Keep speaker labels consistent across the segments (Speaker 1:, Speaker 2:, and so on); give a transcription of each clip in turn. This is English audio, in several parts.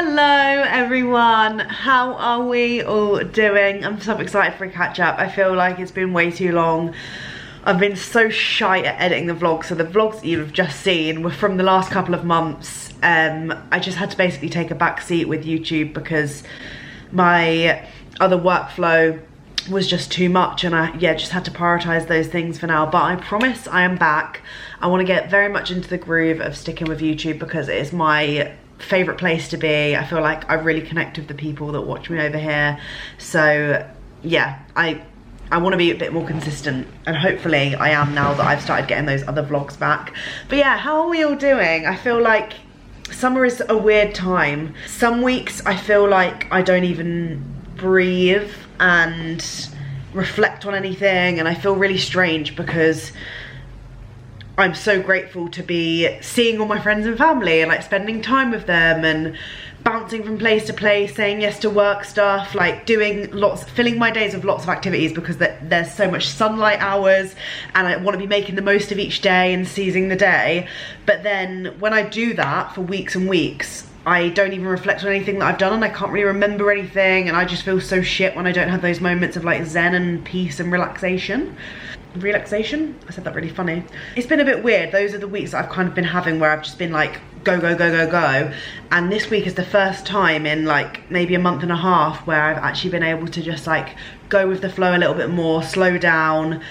Speaker 1: Hello everyone, how are we all doing? I'm so excited for a catch up. I feel like it's been way too long. I've been so shy at editing the vlogs, so the vlogs that you've just seen were from the last couple of months. I just had to basically take a back seat with YouTube because my other workflow was just too much, and I just had to prioritize those things for now. But I promise I am back. I want to get very much into the groove of sticking with YouTube because it is my favorite place to be. I feel like I really connect with the people that watch me over here. So yeah, I want to be a bit more consistent, and hopefully I am now that I've started getting those other vlogs back. But yeah, how are we all doing? I feel like summer is a weird time. Some weeks I feel like I don't even breathe and reflect on anything, and I feel really strange because I'm so grateful to be seeing all my friends and family and like spending time with them and bouncing from place to place, saying yes to work stuff, like doing lots, filling my days with lots of activities because there's so much sunlight hours and I want to be making the most of each day and seizing the day. But then when I do that for weeks and weeks, I don't even reflect on anything that I've done, and I can't really remember anything, and I just feel so shit when I don't have those moments of like zen and peace and relaxation. I said that really funny. It's been a bit weird. Those are the weeks that I've kind of been having where I've just been like go go go go go, and this week is the first time in like maybe a month and a half where I've actually been able to just like go with the flow a little bit more, slow down,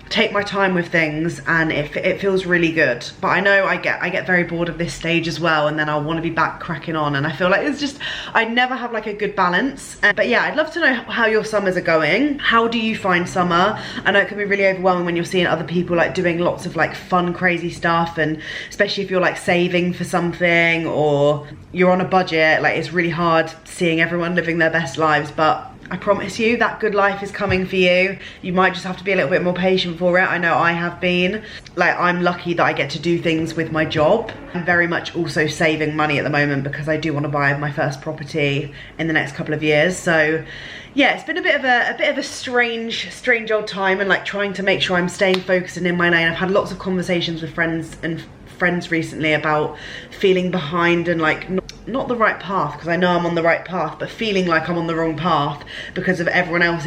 Speaker 1: take my time with things, and it feels really good. But I know I get very bored of this stage as well, and then I'll want to be back cracking on, and I feel like it's just, I never have like a good balance. But yeah, I'd love to know how your summers are going. How do you find summer? I know it can be really overwhelming when you're seeing other people like doing lots of like fun crazy stuff, and especially if you're like saving for something or you're on a budget, like it's really hard seeing everyone living their best lives. But I promise you that good life is coming for you. You might just have to be a little bit more patient for it. I know I have been. Like, I'm lucky that I get to do things with my job. I'm very much also saving money at the moment because I do want to buy my first property in the next couple of years. So yeah, it's been a bit of a strange old time, and like trying to make sure I'm staying focused and in my lane. I've had lots of conversations with friends recently about feeling behind and like not the right path, because I know I'm on the right path, but feeling like I'm on the wrong path because of everyone else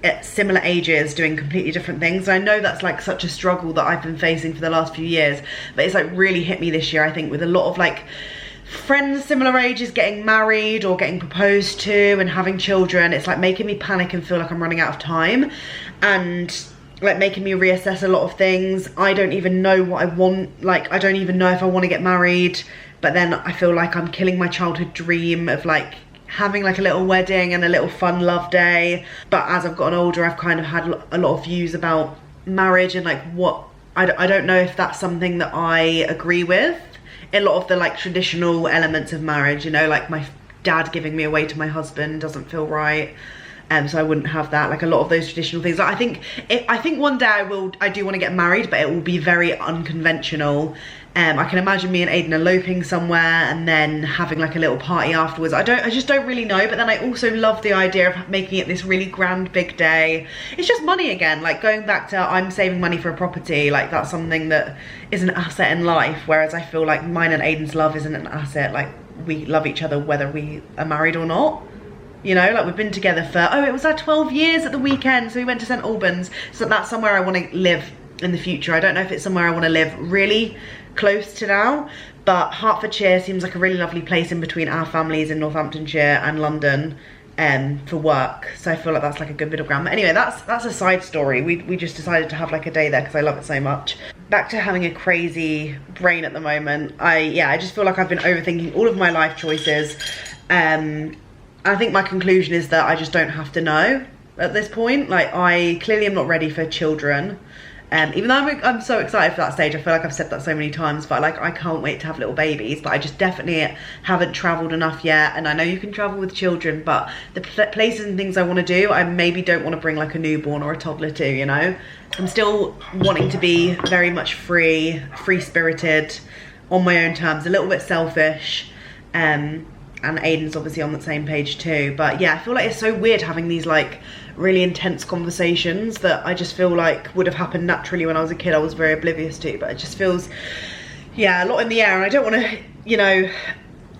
Speaker 1: at similar ages doing completely different things. I know that's like such a struggle that I've been facing for the last few years, but it's like really hit me this year, I think, with a lot of like friends similar ages getting married or getting proposed to and having children. It's like making me panic and feel like I'm running out of time, and like making me reassess a lot of things. I don't even know what I want. Like, I don't even know if I want to get married, but then I feel like I'm killing my childhood dream of like having like a little wedding and a little fun love day. But as I've gotten older, I've kind of had a lot of views about marriage and like what, I don't know if that's something that I agree with. A lot of the like traditional elements of marriage, you know, like my dad giving me away to my husband doesn't feel right. So I wouldn't have that, like a lot of those traditional things. Like, I think one day I do want to get married, but it will be very unconventional. I can imagine me and Aiden eloping somewhere and then having like a little party afterwards. I just don't really know. But then I also love the idea of making it this really grand big day. It's just money again, like going back to I'm saving money for a property. Like, that's something that is an asset in life, whereas I feel like mine and Aiden's love isn't an asset. Like, we love each other whether we are married or not. You know, like we've been together for, it was our 12 years at the weekend, so we went to St Albans. So that's somewhere I want to live in the future. I don't know if it's somewhere I want to live really close to now, but Hertfordshire seems like a really lovely place in between our families in Northamptonshire and London for work. So I feel like that's like a good middle ground. But anyway, that's a side story. We just decided to have like a day there because I love it so much. Back to having a crazy brain at the moment. I just feel like I've been overthinking all of my life choices. I think my conclusion is that I just don't have to know at this point. Like, I clearly am not ready for children. Even though I'm so excited for that stage. I feel like I've said that so many times, but like I can't wait to have little babies. But I just definitely haven't travelled enough yet. And I know you can travel with children, but the places and things I want to do, I maybe don't want to bring like a newborn or a toddler to, you know. I'm still wanting to be very much free-spirited, on my own terms, a little bit selfish. And Aiden's obviously on the same page too. But yeah, I feel like it's so weird having these like really intense conversations that I just feel like would have happened naturally when I was a kid. I was very oblivious to, but it just feels, yeah, a lot in the air, and I don't want to, you know,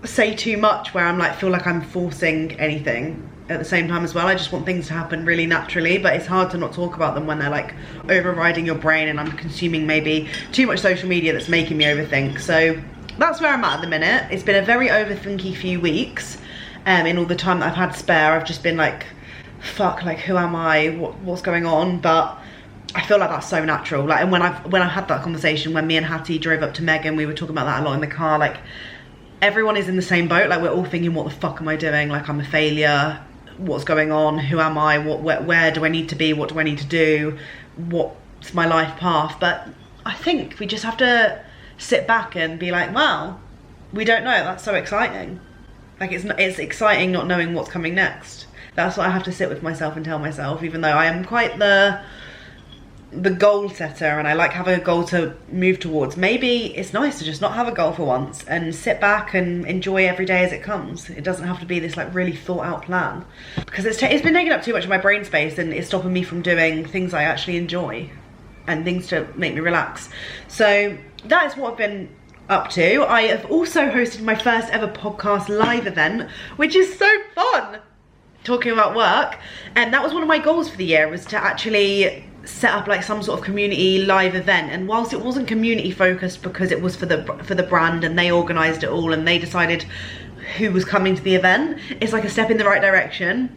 Speaker 1: say too much where I'm like, feel like I'm forcing anything at the same time as well. I just want things to happen really naturally, but it's hard to not talk about them when they're like overriding your brain and I'm consuming maybe too much social media that's making me overthink. So that's where I'm at the minute. It's been a very overthinky few weeks. In all the time that I've had spare, I've just been like, fuck, like who am I, what's going on? But I feel like that's so natural. Like, and when I had that conversation, when me and Hattie drove up to Megan, we were talking about that a lot in the car. Like, everyone is in the same boat. Like, we're all thinking, what the fuck am I doing? Like, I'm a failure. What's going on? Who am I? Where do I need to be? What do I need to do? What's my life path? But I think we just have to sit back and be like, wow, we don't know. That's so exciting. Like, it's exciting not knowing what's coming next. That's what I have to sit with myself and tell myself, even though I am quite the goal setter and I like having a goal to move towards. Maybe it's nice to just not have a goal for once and sit back and enjoy every day as it comes. It doesn't have to be this like really thought out plan, because it's been taking up too much of my brain space and it's stopping me from doing things I actually enjoy and things to make me relax. So that is what I've been up to. I have also hosted my first ever podcast live event, which is so fun, talking about work. And that was one of my goals for the year, was to actually set up like some sort of community live event. And whilst it wasn't community focused because it was for the brand and they organized it all and they decided who was coming to the event, it's like a step in the right direction.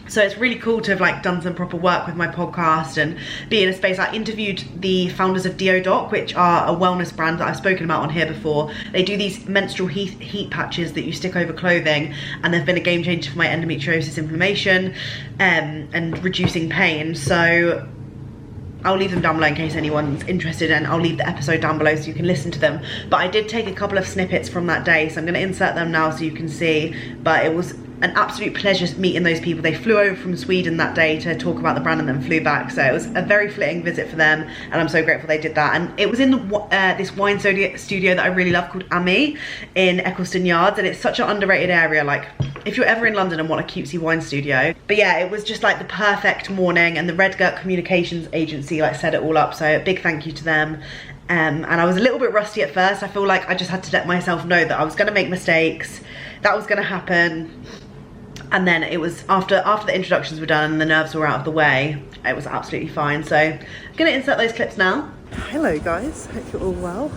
Speaker 1: So it's really cool to have like done some proper work with my podcast and be in a space. I interviewed the founders of Deodoc, which are a wellness brand that I've spoken about on here before. They do these menstrual heat patches that you stick over clothing, and they've been a game changer for my endometriosis inflammation and reducing pain. So I'll leave them down below in case anyone's interested, and I'll leave the episode down below so you can listen to them. But I did take a couple of snippets from that day, so I'm going to insert them now so you can see. But it was an absolute pleasure meeting those people. They flew over from Sweden that day to talk about the brand and then flew back. So it was a very fitting visit for them, and I'm so grateful they did that. And it was in this wine studio that I really love called Ami in Eccleston Yards, and it's such an underrated area. Like, if you're ever in London and want a cutesy wine studio. But yeah, it was just like the perfect morning, and the Redgirt Communications Agency like set it all up. So a big thank you to them. And I was a little bit rusty at first. I feel like I just had to let myself know that I was gonna make mistakes, that was gonna happen. And then it was after the introductions were done and the nerves were out of the way, it was absolutely fine. So I'm gonna insert those clips now. Hello guys, hope you're all well.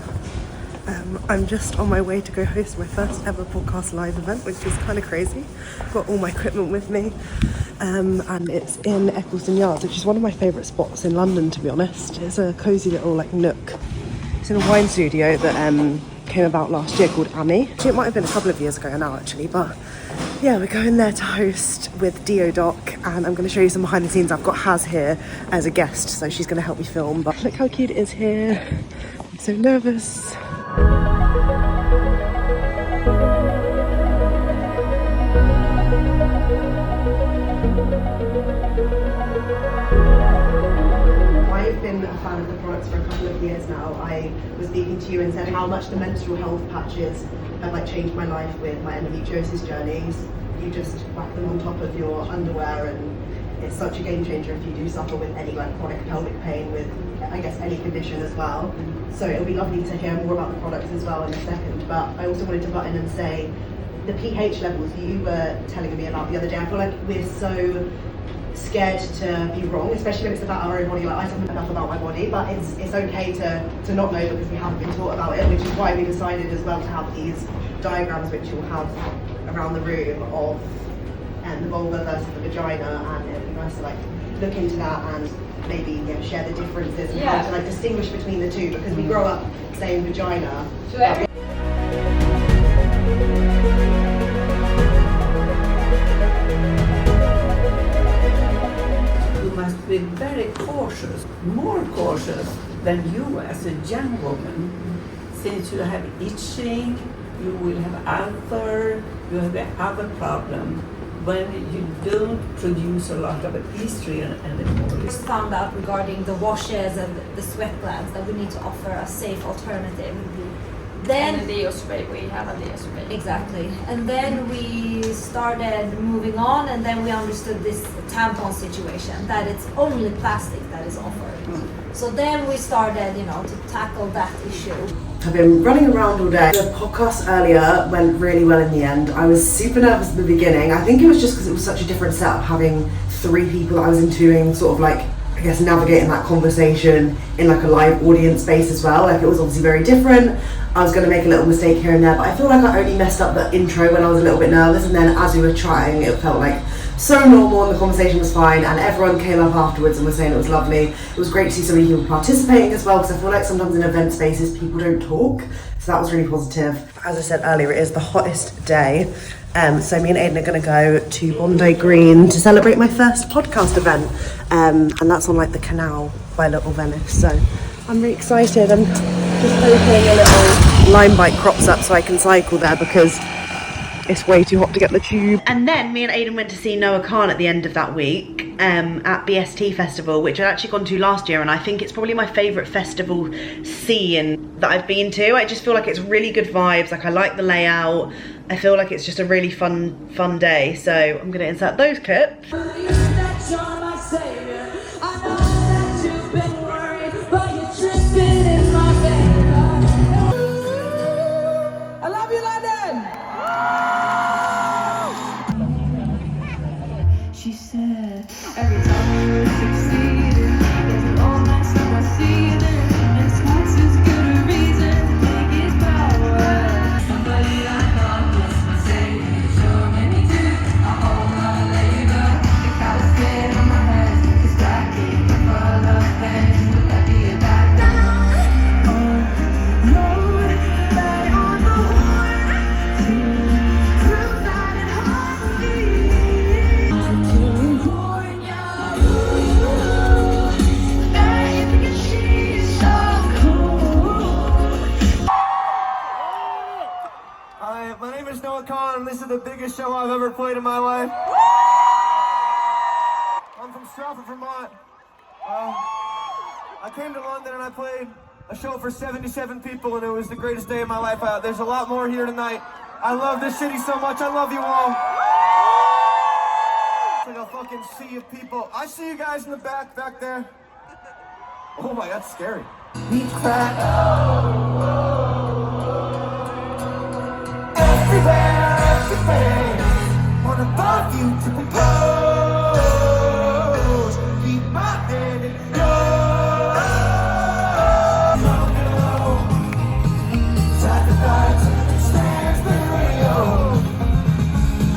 Speaker 1: I'm just on my way to go host my first ever podcast live event, which is kind of crazy. I've got all my equipment with me, and it's in Eccleston Yards, which is one of my favourite spots in London, to be honest. It's a cosy little like nook. It's in a wine studio that came about last year called Ami. It might have been a couple of years ago now actually, but yeah, we're going there to host with Deodoc, and I'm going to show you some behind the scenes. I've got Haz here as a guest, so she's going to help me film. But look how cute it is here. I'm so nervous. I've been a fan of the products for a couple of years now. I was speaking to you and said how much the menstrual health patches have like changed my life with my endometriosis journeys. You just whack them on top of your underwear, and it's such a game changer if you do suffer with any like chronic pelvic pain, with I guess any condition as well. So it'll be lovely to hear more about the products as well in a second. But I also wanted to butt in and say the pH levels you were telling me about the other day. I feel like we're so scared to be wrong, especially when it's about our own body. Like, I don't know enough about my body, but it's okay to not know because we haven't been taught about it, which is why we decided as well to have these diagrams which you'll have around the room of the vulva versus the vagina, and it'd be nice to like look into that and maybe share the differences and how to like distinguish between the two, because we grow up saying vagina.
Speaker 2: You must be very cautious, more cautious than you as a young woman, since you have itching, you will have other problem when you don't produce a lot of estrogen anymore.
Speaker 3: We found out regarding the washes and the sweat glands that we need to offer a safe alternative. Then
Speaker 4: and the spray, we have a Leo spray.
Speaker 3: exactly, and then we started moving on, and then we understood this tampon situation, that it's only plastic that is offered. So then we started, you know, to tackle that issue.
Speaker 1: I've been running around all day. The podcast earlier went really well in the end. I was super nervous at the beginning. I think it was just because it was such a different setup, having 3 people that I was interviewing, sort of like, I guess, navigating that conversation in like a live audience space as well. Like, it was obviously very different. I was going to make a little mistake here and there, but I feel like I only messed up the intro when I was a little bit nervous, and then as we were trying, it felt like so normal and the conversation was fine, and everyone came up afterwards and was saying it was lovely. It was great to see so many people participating as well, because I feel like sometimes in event spaces people don't talk, so that was really positive. As I said earlier, it is the hottest day, so me and Aidan are going to go to Bondi Green to celebrate my first podcast event, and that's on like the canal by Little Venice, so I'm really excited. I'm just hoping a little Lime bike crops up so I can cycle there, because it's way too hot to get the tube. And then me and Aidan went to see Noah Khan at the end of that week at BST Festival, which I'd actually gone to last year, and I think it's probably my favourite festival scene that I've been to. I just feel like it's really good vibes, like I like the layout. I feel like it's just a really fun day, so I'm gonna insert those clips.
Speaker 5: She said, every time we're succeeding, there's an all night stuff I see then, and twice as good a reason to take his power. Somebody I thought was my savior, sure made me do a whole lot of labor. The cow's scared on my head, it's cracking, full of pain, let me get back down. Lord, lay on the horn, to prove that it has me.
Speaker 6: Hi, my name is Noah Khan, and this is the biggest show I've ever played in my life. I'm from Stratford, Vermont. I came to London and I played a show for 77 people, and it was the greatest day of my life. There's a lot more here tonight. I love this city so much. I love you all. It's like a fucking sea of people. I see you guys in the back there. Oh my, that's scary. We crack. Everywhere, wanna love you to propose. Keep my hand in yours. Sacrifice stands the radio.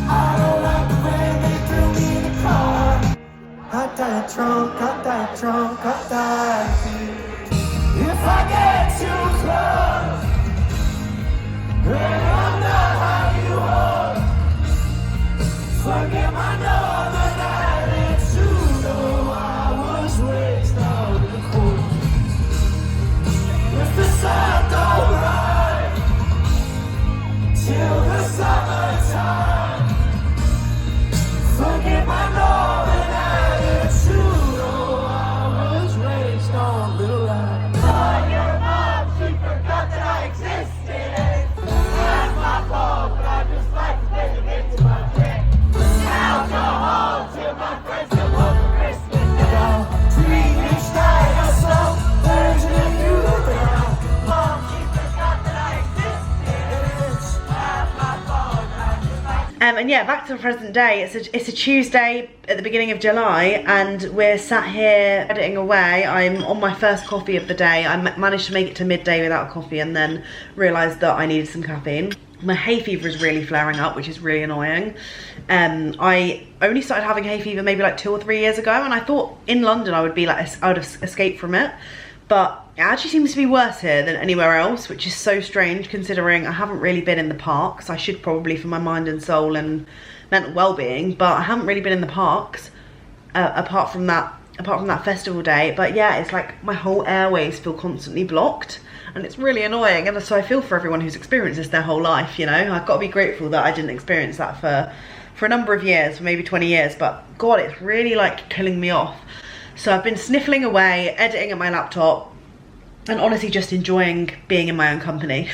Speaker 6: I don't like the way they threw me in the car. I die drunk, I die drunk, I die. If I get too close, and I'm not how you are. Forget my northern attitude. Oh, I was raised out in the cold. If the sun don't rise till the summertime, forget my northern attitude. Oh, I was raised on the line. Oh, your mom, she forgot that I existed. That's my fault, but I just like to dedicate to my friend. Alcohol to my friends that love for Christmas. Now, dream each night a slow version of you around. Mom, she forgot that I existed. That's my fault, but I just like to.
Speaker 1: And yeah, back to the present day. It's a Tuesday at the beginning of July, and we're sat here editing away. I'm on my first coffee of the day. I managed to make it to midday without coffee, and then realised that I needed some caffeine. My hay fever is really flaring up, which is really annoying. I only started having hay fever maybe like 2 or 3 years ago, and I thought in London I would have escaped from it, but it actually seems to be worse here than anywhere else, which is so strange considering I haven't really been in the parks. I should probably, for my mind and soul and mental well-being, but I haven't really been in the parks apart from that festival day. But yeah, it's like my whole airways feel constantly blocked, and it's really annoying. And so I feel for everyone who's experienced this their whole life, you know. I've got to be grateful that I didn't experience that for a number of years, for maybe 20 years, but God, it's really like killing me off. So I've been sniffling away, editing at my laptop, and honestly just enjoying being in my own company.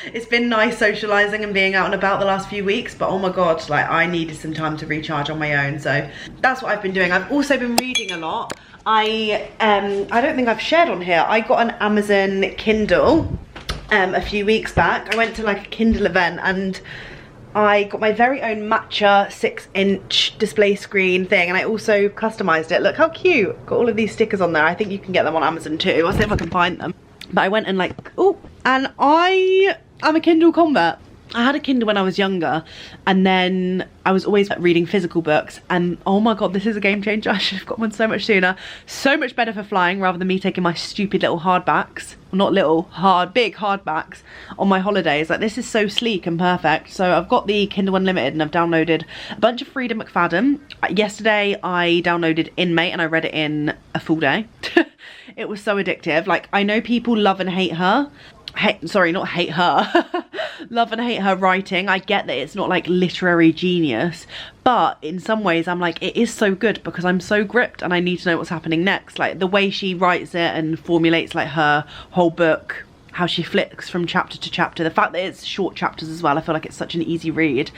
Speaker 1: It's been nice socializing and being out and about the last few weeks, but oh my god, like I needed some time to recharge on my own, so that's what I've been doing. I've also been reading a lot. I don't think I've shared on here, I got an Amazon Kindle a few weeks back. I went to like a Kindle event and I got my very own matcha 6-inch display screen thing, and I also customized it. Look how cute. Got all of these stickers on there. I think you can get them on Amazon too. I'll see if I can find them. But I went and like, oh, and I'm a Kindle convert. I had a Kindle when I was younger, and then I was always reading physical books, and oh my god, this is a game changer. I should have got one so much sooner. So much better for flying rather than me taking my stupid little hardbacks. Well, not little, big hardbacks on my holidays. Like, this is so sleek and perfect. So I've got the Kindle Unlimited and I've downloaded a bunch of Frida McFadden. Yesterday I downloaded Inmate and I read it in a full day. It was so addictive. Like, I know people love and hate her. Love and hate her writing. I get that it's not like literary genius, but in some ways I'm like, it is so good because I'm so gripped and I need to know what's happening next. Like the way she writes it and formulates like her whole book, how she flicks from chapter to chapter, the fact that it's short chapters as well. I feel like it's such an easy read.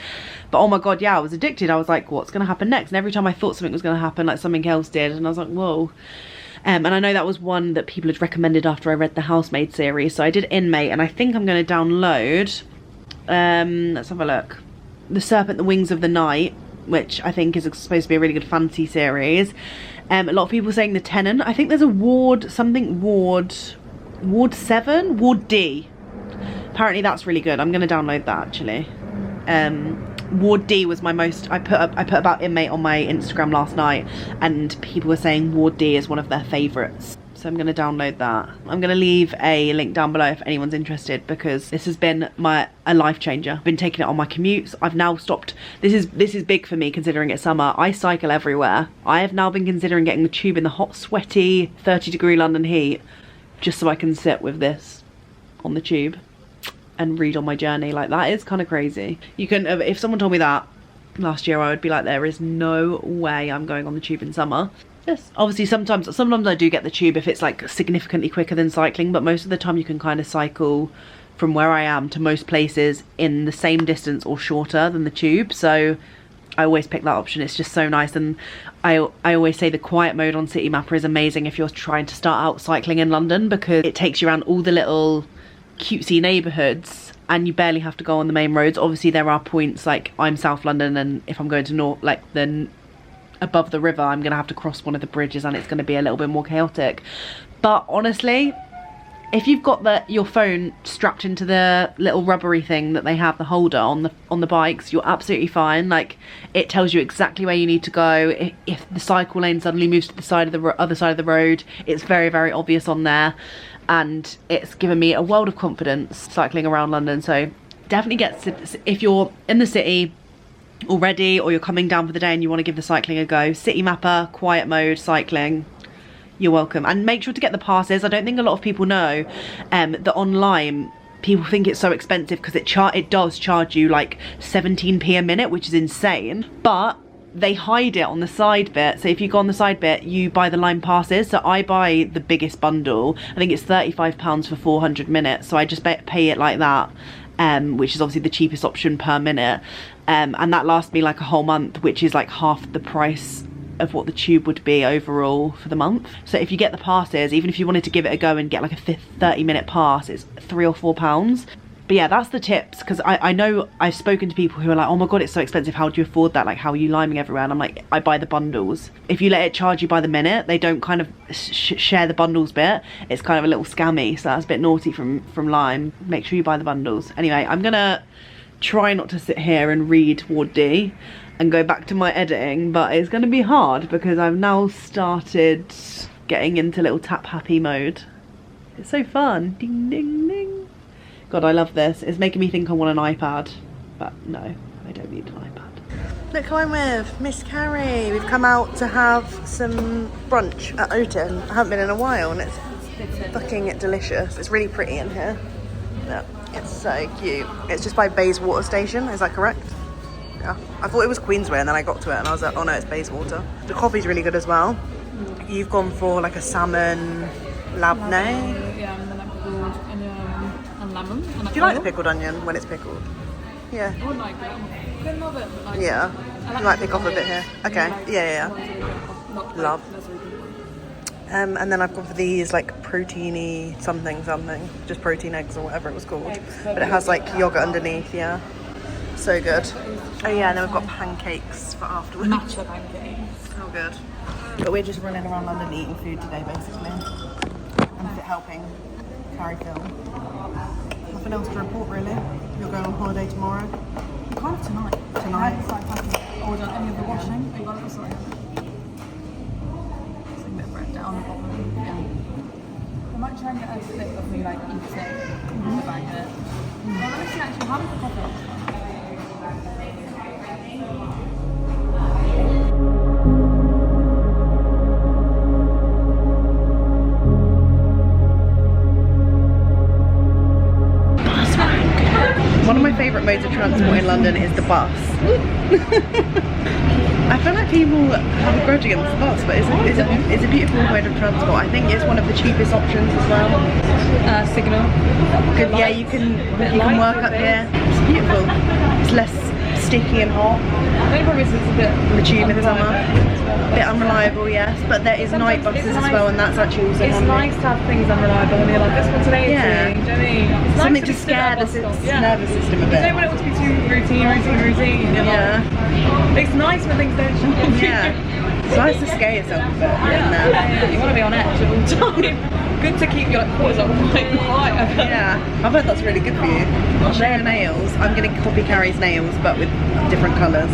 Speaker 1: But oh my god, yeah, I was addicted. I was like, what's gonna happen next? And every time I thought something was gonna happen, like something else did, and I was like, whoa. And I know that was one that people had recommended after I read the Housemaid series. So I did Inmate, and I think I'm going to download, let's have a look, The Serpent, the Wings of the Night, which I think is supposed to be a really good fantasy series. A lot of people saying The Tenant. I think there's a Ward 7, Ward D. Apparently that's really good. I'm going to download that actually. Ward D was my most, I put about Inmate on my Instagram last night, and people were saying Ward D is one of their favourites. So I'm going to download that. I'm going to leave a link down below if anyone's interested, because this has been a life changer. I've been taking it on my commutes. I've now stopped. This is big for me considering it's summer. I cycle everywhere. I have now been considering getting the tube in the hot, sweaty, 30-degree London heat, just so I can sit with this on the tube and read on my journey. Like, that is kind of crazy. You can, if someone told me that last year, I would be like, there is no way I'm going on the tube in summer. Yes, obviously sometimes I do get the tube if it's like significantly quicker than cycling, but most of the time you can kind of cycle from where I am to most places in the same distance or shorter than the tube. So I always pick that option. It's just so nice. And I always say the quiet mode on City Mapper is amazing if you're trying to start out cycling in London, because it takes you around all the little cutesy neighbourhoods and you barely have to go on the main roads. Obviously there are points, like I'm South London, and if I'm going to North, like then above the river, I'm gonna have to cross one of the bridges and it's gonna be a little bit more chaotic. But honestly, if you've got your phone strapped into the little rubbery thing that they have, the holder on the bikes, you're absolutely fine. Like, it tells you exactly where you need to go. If the cycle lane suddenly moves to the side of the other side of the road, it's very, very obvious on there. And it's given me a world of confidence cycling around London. So definitely if you're in the city already or you're coming down for the day and you want to give the cycling a go, City Mapper, quiet mode cycling, you're welcome. And make sure to get the passes. I don't think a lot of people know that online people think it's so expensive because it does charge you like 17p a minute, which is insane, but they hide it on the side bit. So if you go on the side bit, you buy the line passes. So I buy the biggest bundle. I think it's £35 for 400 minutes. So I just pay it like that, which is obviously the cheapest option per minute. And that lasts me like a whole month, which is like half the price of what the tube would be overall for the month. So if you get the passes, even if you wanted to give it a go and get like a 30-minute pass, it's £3 or £4. But yeah, that's the tips, because I know I've spoken to people who are like, oh my god, it's so expensive, how do you afford that? Like, how are you liming everywhere? And I'm like, I buy the bundles. If you let it charge you by the minute, they don't kind of share the bundles bit. It's kind of a little scammy, so that's a bit naughty from Lime. Make sure you buy the bundles. Anyway, I'm gonna try not to sit here and read Ward D and go back to my editing, but it's gonna be hard because I've now started getting into little tap happy mode. It's so fun. Ding ding ding. God, I love this. It's making me think I want an iPad, but no, I don't need an iPad. Look who I'm with, Miss Carrie. We've come out to have some brunch at Oton. I haven't been in a while and it's fucking delicious. It's really pretty in here. Look, it's so cute. It's just by Bayswater Station, is that correct? Yeah. I thought it was Queensway and then I got to it and I was like, oh no, it's Bayswater. The coffee's really good as well. You've gone for like a salmon labneh.
Speaker 4: Yeah,
Speaker 5: pickled onion and lemon. And
Speaker 1: Do you like the pickled onion when it's pickled? Yeah.
Speaker 5: I would like it. I don't love it, but like
Speaker 1: Yeah.
Speaker 5: I
Speaker 1: You might pick off a bit here. Okay. Yeah.
Speaker 5: Not
Speaker 1: Love.
Speaker 5: Like, that's really good.
Speaker 1: And then I've gone for these like proteiny something, just protein eggs or whatever it was called. But it has like yogurt underneath, yeah. So good. Oh yeah, and then we've got pancakes for afterwards.
Speaker 5: Matcha pancakes.
Speaker 1: Oh good. But we're just running around London eating food today basically. And helping Carrie film. Nothing else to report really. You're going on holiday tomorrow?
Speaker 5: Kind of tonight.
Speaker 1: Tonight?
Speaker 5: I haven't started packing or done any of the washing. Oh, you got it? Sorry. It's a bit of bread down the bottom. Yeah. I might try and get a clip of me like eating in the bag here. Well, let me see actually, how does the coffee look?
Speaker 1: One of my favourite modes of transport in London is the bus. I feel like people have a grudge against the bus, but it's a beautiful mode of transport. I think it's one of the cheapest options as well.
Speaker 5: Signal.
Speaker 1: Good, yeah, you can work up here. It's beautiful. It's less sticky and hot.
Speaker 5: The only problem is it's a bit
Speaker 1: The tube in summer. A bit unreliable, yes, but there is night buses as well, and that's actually also
Speaker 5: It's
Speaker 1: handy.
Speaker 5: nice to have things unreliable and you're like, this one today,
Speaker 1: Yeah.
Speaker 5: do you know what I mean? It's
Speaker 1: Something
Speaker 5: nice
Speaker 1: to
Speaker 5: be stood
Speaker 1: scare
Speaker 5: at
Speaker 1: the
Speaker 5: bus stops.
Speaker 1: nervous system a
Speaker 5: You
Speaker 1: bit.
Speaker 5: don't want it to be too routine. You're
Speaker 1: Yeah.
Speaker 5: like, it's nice when things don't change.
Speaker 1: Yeah. It's nice to scare yourself a bit.
Speaker 5: Yeah, you want to be on edge all the time. Good to keep your like cortisol high.
Speaker 1: Yeah, I've heard that's really good for you. Their nails, I'm going to copy Carrie's nails but with different colours.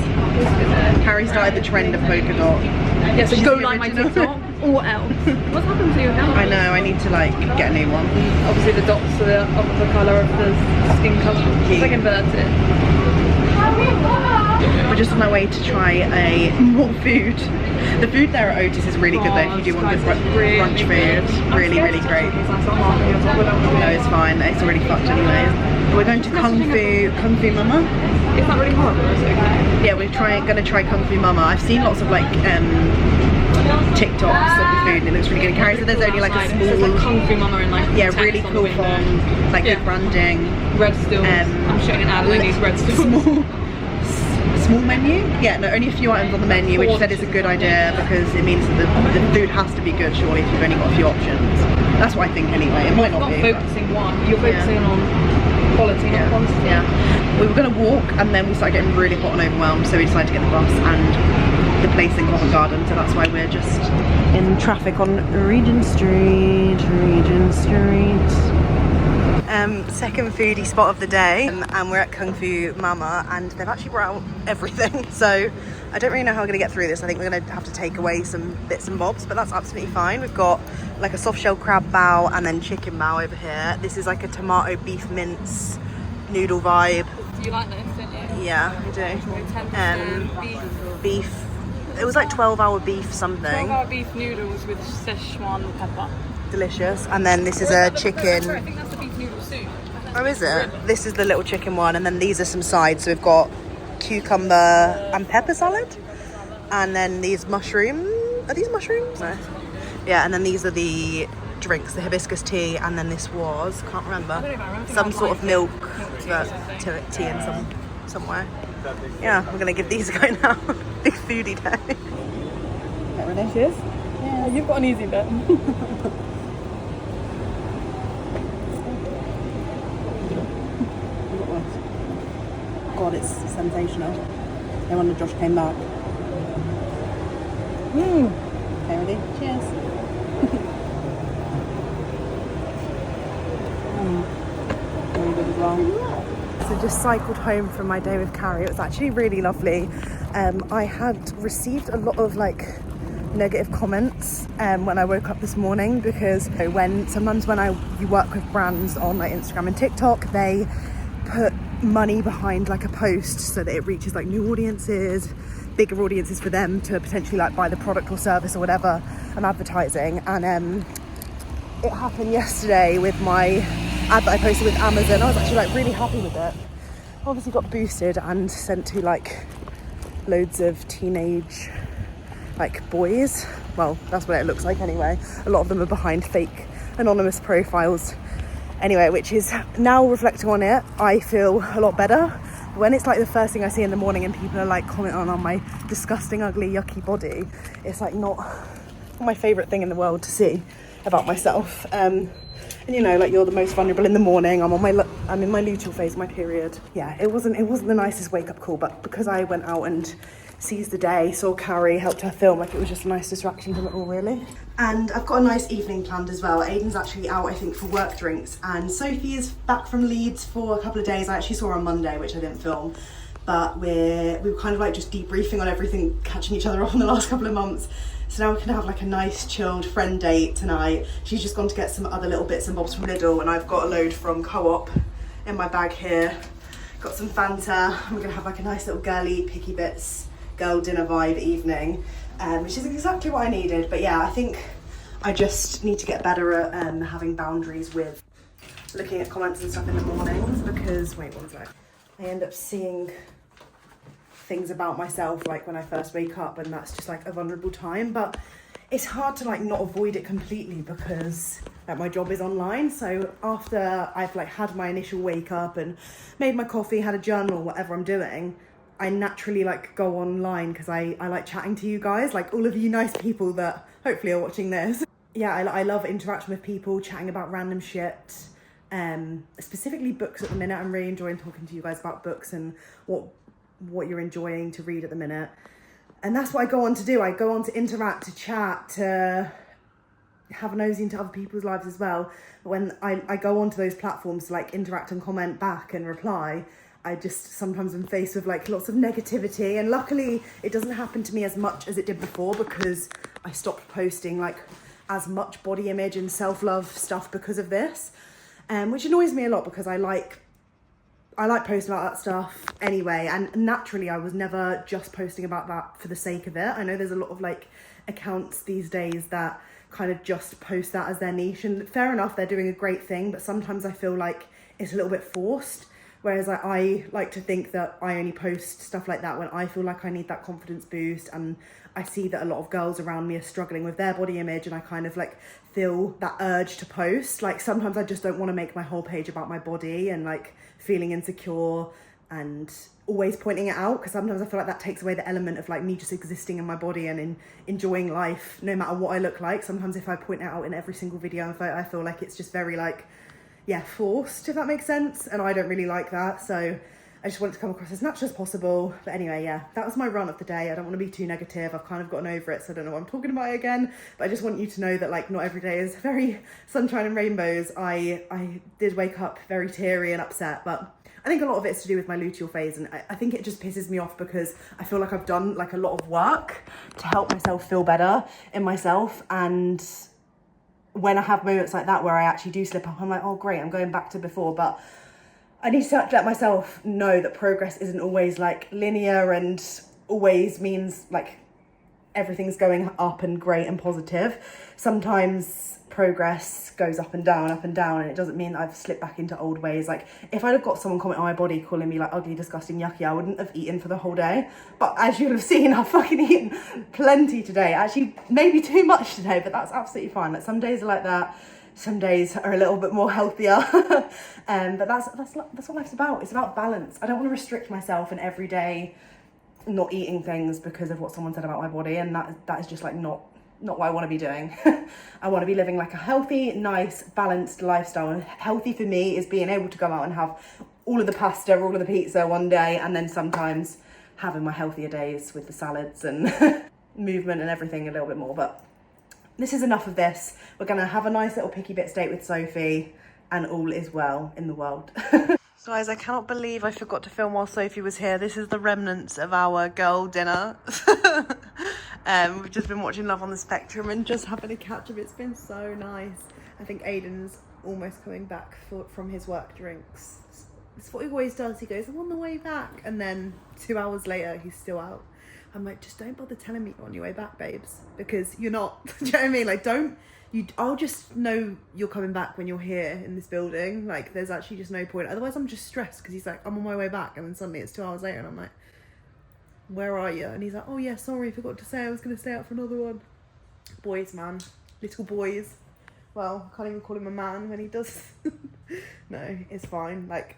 Speaker 1: Carrie started the trend of polka dot.
Speaker 5: Yeah, so
Speaker 1: She's
Speaker 5: go
Speaker 1: the
Speaker 5: like my
Speaker 1: original.
Speaker 5: TikTok or else. What's happened to your hair?
Speaker 1: I know, I need to like get a new one.
Speaker 5: Obviously the dots are the colour of the skin colour. It's like inverted.
Speaker 1: We're just on our way to try more food. The food there at Otis is really good though if you do want good brunch food. Really great. No, it's fine. It's already fucked anyways. We're going to Kung Fu Mama.
Speaker 5: It's not really horrible, is it? Okay.
Speaker 1: Yeah, we're gonna try Kung Fu Mama. I've seen lots of like TikToks of the food and it looks really good. Carrie said there's only like a
Speaker 5: So it's like
Speaker 1: small,
Speaker 5: Kung Fu Mama and like
Speaker 1: yeah,
Speaker 5: text
Speaker 1: really
Speaker 5: on
Speaker 1: cool
Speaker 5: the window.
Speaker 1: font, like
Speaker 5: Yeah.
Speaker 1: good branding.
Speaker 5: Red stills. I'm showing an ad and I need red stills.
Speaker 1: Small menu? Yeah, no, only a few items on the menu, which said is a good idea because it means that the food has to be good, surely, if you've only got a few options. That's what I think anyway. It might not be.
Speaker 5: Not focusing one. You're focusing on quality, not quantity.
Speaker 1: Yeah. We were going to walk and then we started getting really hot and overwhelmed, so we decided to get the bus and the place in Covent Garden, so that's why we're just in traffic on Regent Street. Second foodie spot of the day, and we're at Kung Fu Mama and they've actually brought out everything, so I don't really know how we're going to get through this. I think we're going to have to take away some bits and bobs, but that's absolutely fine. We've got like a soft shell crab bao and then chicken bao over here. This is like a tomato beef mince noodle vibe.
Speaker 5: Do you like this, don't you?
Speaker 1: Yeah, I do. Beef. It was like 12-hour beef something.
Speaker 5: 12-hour beef noodles with Szechuan pepper.
Speaker 1: Delicious. And then this is a chicken.
Speaker 5: I think that's the beef noodle soup.
Speaker 1: Oh, is it? This is the little chicken one, and then these are some sides. So we've got cucumber and pepper salad, and then these mushrooms. Are these mushrooms? No. Yeah, and then these are the drinks, the hibiscus tea, and then this was, can't remember, some sort of milk tea in somewhere. Yeah, we're gonna give these a go now. Big foodie day. Get ready?
Speaker 5: Cheers. Yeah, you've got an easy bit.
Speaker 1: God, it's sensational. No wonder Josh came back. Okay, ready? Cheers. Very good as well. So just cycled home from my day with Carrie. It was actually really lovely. I had received a lot of like negative comments when I woke up this morning, because sometimes when you work with brands on like Instagram and TikTok, they put money behind like a post so that it reaches like new audiences, bigger audiences for them to potentially like buy the product or service or whatever I'm advertising. And it happened yesterday with my ad that I posted with Amazon. I was actually like really happy with it. Obviously got boosted and sent to like loads of teenage like boys. Well, that's what it looks like anyway. A lot of them are behind fake anonymous profiles Anyway, which is, now reflecting on it, I feel a lot better. When it's like the first thing I see in the morning and people are like commenting on my disgusting, ugly, yucky body, it's like not my favourite thing in the world to see about myself. And you know, like, you're the most vulnerable in the morning. I'm in my luteal phase, my period. Yeah, it wasn't the nicest wake up call, but because I went out and seized the day, saw Carrie, helped her film, like, it was just a nice distraction from it all, really. And I've got a nice evening planned as well. Aiden's actually out, I think, for work drinks, and Sophie is back from Leeds for a couple of days. I actually saw her on Monday, which I didn't film, but we were kind of like just debriefing on everything, catching each other up in the last couple of months. So now we can have like a nice chilled friend date tonight. She's just gone to get some other little bits and bobs from Lidl, and I've got a load from Co-op in my bag here. Got some Fanta, and we're gonna have like a nice little girly picky bits girl dinner vibe evening, which is exactly what I needed. But yeah, I think I just need to get better at having boundaries with looking at comments and stuff in the mornings, because, wait one sec, I end up seeing things about myself like when I first wake up, and that's just like a vulnerable time. But it's hard to like not avoid it completely because like my job is online. So after I've like had my initial wake up and made my coffee, had a journal, whatever I'm doing, I naturally like go online because I like chatting to you guys, like all of you nice people that hopefully are watching this. Yeah, I love interacting with people, chatting about random shit, specifically books at the minute. I'm really enjoying talking to you guys about books and what you're enjoying to read at the minute. And that's what I go on to do. I go on to interact, to chat, to have a nosy into other people's lives as well. When I go onto those platforms to like interact and comment back and reply, I just sometimes am faced with like lots of negativity, and luckily it doesn't happen to me as much as it did before because I stopped posting like as much body image and self-love stuff because of this, which annoys me a lot because I like posting about that stuff anyway, and naturally I was never just posting about that for the sake of it. I know there's a lot of like accounts these days that kind of just post that as their niche, and fair enough, they're doing a great thing, but sometimes I feel like it's a little bit forced. Whereas I like to think that I only post stuff like that when I feel like I need that confidence boost, and I see that a lot of girls around me are struggling with their body image, and I kind of like feel that urge to post. Like sometimes I just don't want to make my whole page about my body and like feeling insecure and always pointing it out, because sometimes I feel like that takes away the element of like me just existing in my body and enjoying life no matter what I look like. Sometimes if I point it out in every single video and photo, I feel like it's just very like, yeah, forced, if that makes sense, and I don't really like that. So I just want it to come across as natural as possible. But anyway, yeah, that was my run of the day. I don't want to be too negative. I've kind of gotten over it, so I don't know what I'm talking about again. But I just want you to know that like not every day is very sunshine and rainbows. I did wake up very teary and upset, but I think a lot of it's to do with my luteal phase, and I think it just pisses me off because I feel like I've done like a lot of work to help myself feel better in myself, and when I have moments like that where I actually do slip up, I'm like, oh great, I'm going back to before. But I need to let myself know that progress isn't always like linear and always means like everything's going up and great and positive. Sometimes progress goes up and down, and it doesn't mean that I've slipped back into old ways. Like if I'd have got someone comment on my body calling me like ugly, disgusting, yucky, I wouldn't have eaten for the whole day. But as you'll have seen, I've fucking eaten plenty today. Actually, maybe too much today, but that's absolutely fine. Like some days are like that, some days are a little bit more healthier. But that's what life's about. It's about balance. I don't want to restrict myself and every day not eating things because of what someone said about my body, and that is just like not what I want to be doing. I want to be living like a healthy, nice, balanced lifestyle. And healthy for me is being able to go out and have all of the pasta, all of the pizza one day, and then sometimes having my healthier days with the salads and movement and everything a little bit more. But this is enough of this. We're going to have a nice little picky bits date with Sophie, and all is well in the world. So guys, I cannot believe I forgot to film while Sophie was here. This is the remnants of our girl dinner. We've just been watching Love on the Spectrum and just having a catch up. It's been so nice. I think Aiden's almost coming back from his work drinks. It's what he always does. He goes, I'm on the way back. And then 2 hours later, he's still out. I'm like, just don't bother telling me you're on your way back, babes, because you're not. Do you know what I mean? Like, I'll just know you're coming back when you're here in this building. Like, there's actually just no point. Otherwise, I'm just stressed because he's like, I'm on my way back. And then suddenly it's 2 hours later and I'm like, where are you? And he's like, oh yeah, sorry, I forgot to say I was going to stay out for another one. Boys, man. Little boys. Well, I can't even call him a man when he does No, it's fine. Like,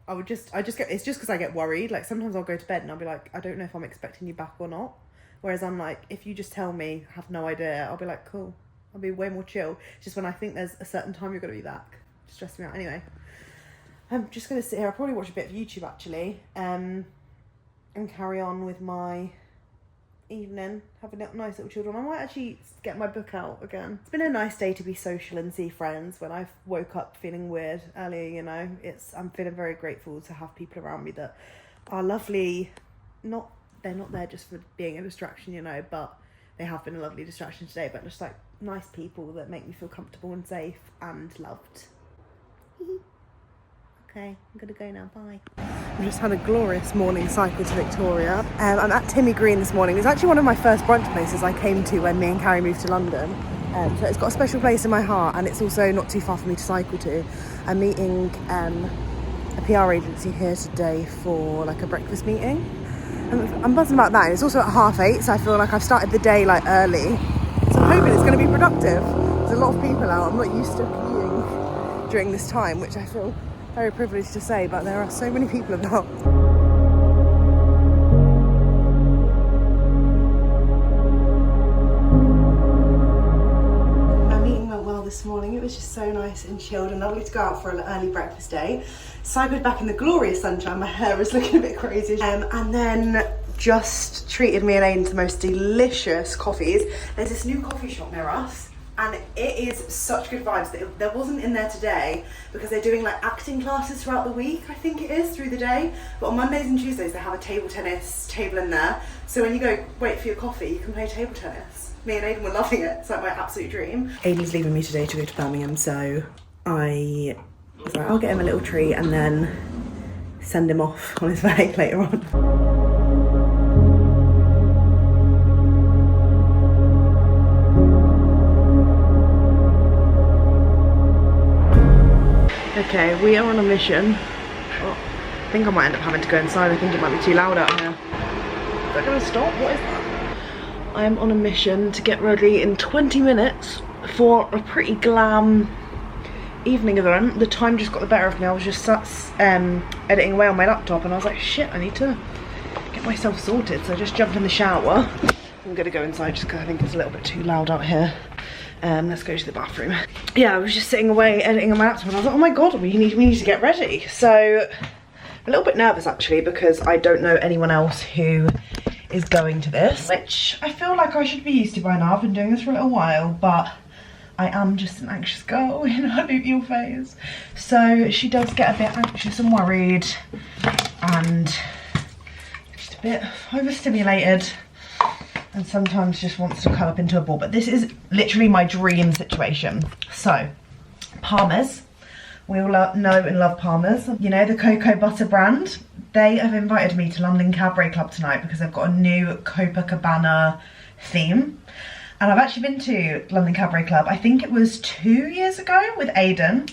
Speaker 1: I just get, it's just because I get worried. Like, sometimes I'll go to bed and I'll be like, I don't know if I'm expecting you back or not. Whereas I'm like, if you just tell me, I have no idea, I'll be like, cool. I'll be way more chill. It's just when I think there's a certain time you're going to be back. It stresses me out. Anyway, I'm just going to sit here. I'll probably watch a bit of YouTube, actually. And carry on with my evening, have a nice little children. I might actually get my book out again. It's been a nice day to be social and see friends. When I woke up feeling weird earlier, you know, I'm feeling very grateful to have people around me that are lovely. They're not there just for being a distraction, you know, but they have been a lovely distraction today, but just like nice people that make me feel comfortable and safe and loved. Okay, I'm gonna go now, bye. I've just had a glorious morning cycle to Victoria. I'm at Timmy Green this morning. It's actually one of my first brunch places I came to when me and Carrie moved to London. So it's got a special place in my heart, and it's also not too far for me to cycle to. I'm meeting a PR agency here today for like a breakfast meeting. I'm buzzing about that. It's also at 8:30, so I feel like I've started the day like early. So I'm hoping it's going to be productive. There's a lot of people out. I'm not used to queuing during this time, which I feel very privileged to say, but there are so many people about. Our meeting went well this morning. It was just so nice and chilled and lovely to go out for an early breakfast day. Cycled back in the glorious sunshine. My hair was looking a bit crazy. And then just treated me and Aiden to the most delicious coffees. There's this new coffee shop near us, and it is such good vibes. There wasn't in there today because they're doing like acting classes throughout the week, I think it is, through the day. But on Mondays and Tuesdays they have a table tennis table in there. So when you go wait for your coffee, you can play table tennis. Me and Aiden were loving it. It's like my absolute dream. Aiden's leaving me today to go to Birmingham, so I was like, I'll get him a little treat and then send him off on his way later on. Okay, we are on a mission. Oh, I think I might end up having to go inside. I think it might be too loud out here. Is that going to stop? What is that? I am on a mission to get ready in 20 minutes for a pretty glam evening event. The time just got the better of me. I was just sat editing away on my laptop and I was like, shit, I need to get myself sorted. So I just jumped in the shower. I'm going to go inside just because I think it's a little bit too loud out here. Let's go to the bathroom. Yeah, I was just sitting away editing on my laptop and I was like, oh my god, we need to get ready. So a little bit nervous actually because I don't know anyone else who is going to this, which I feel like I should be used to by now. I've been doing this for a little while, but I am just an anxious girl in her luteal phase. So she does get a bit anxious and worried and just a bit overstimulated, and sometimes just wants to curl up into a ball. But this is literally my dream situation. So, Palmer's. We all know and love Palmer's. You know, the cocoa butter brand. They have invited me to London Cabaret Club tonight because they've got a new Copacabana theme. And I've actually been to London Cabaret Club, I think it was 2 years ago with Aiden.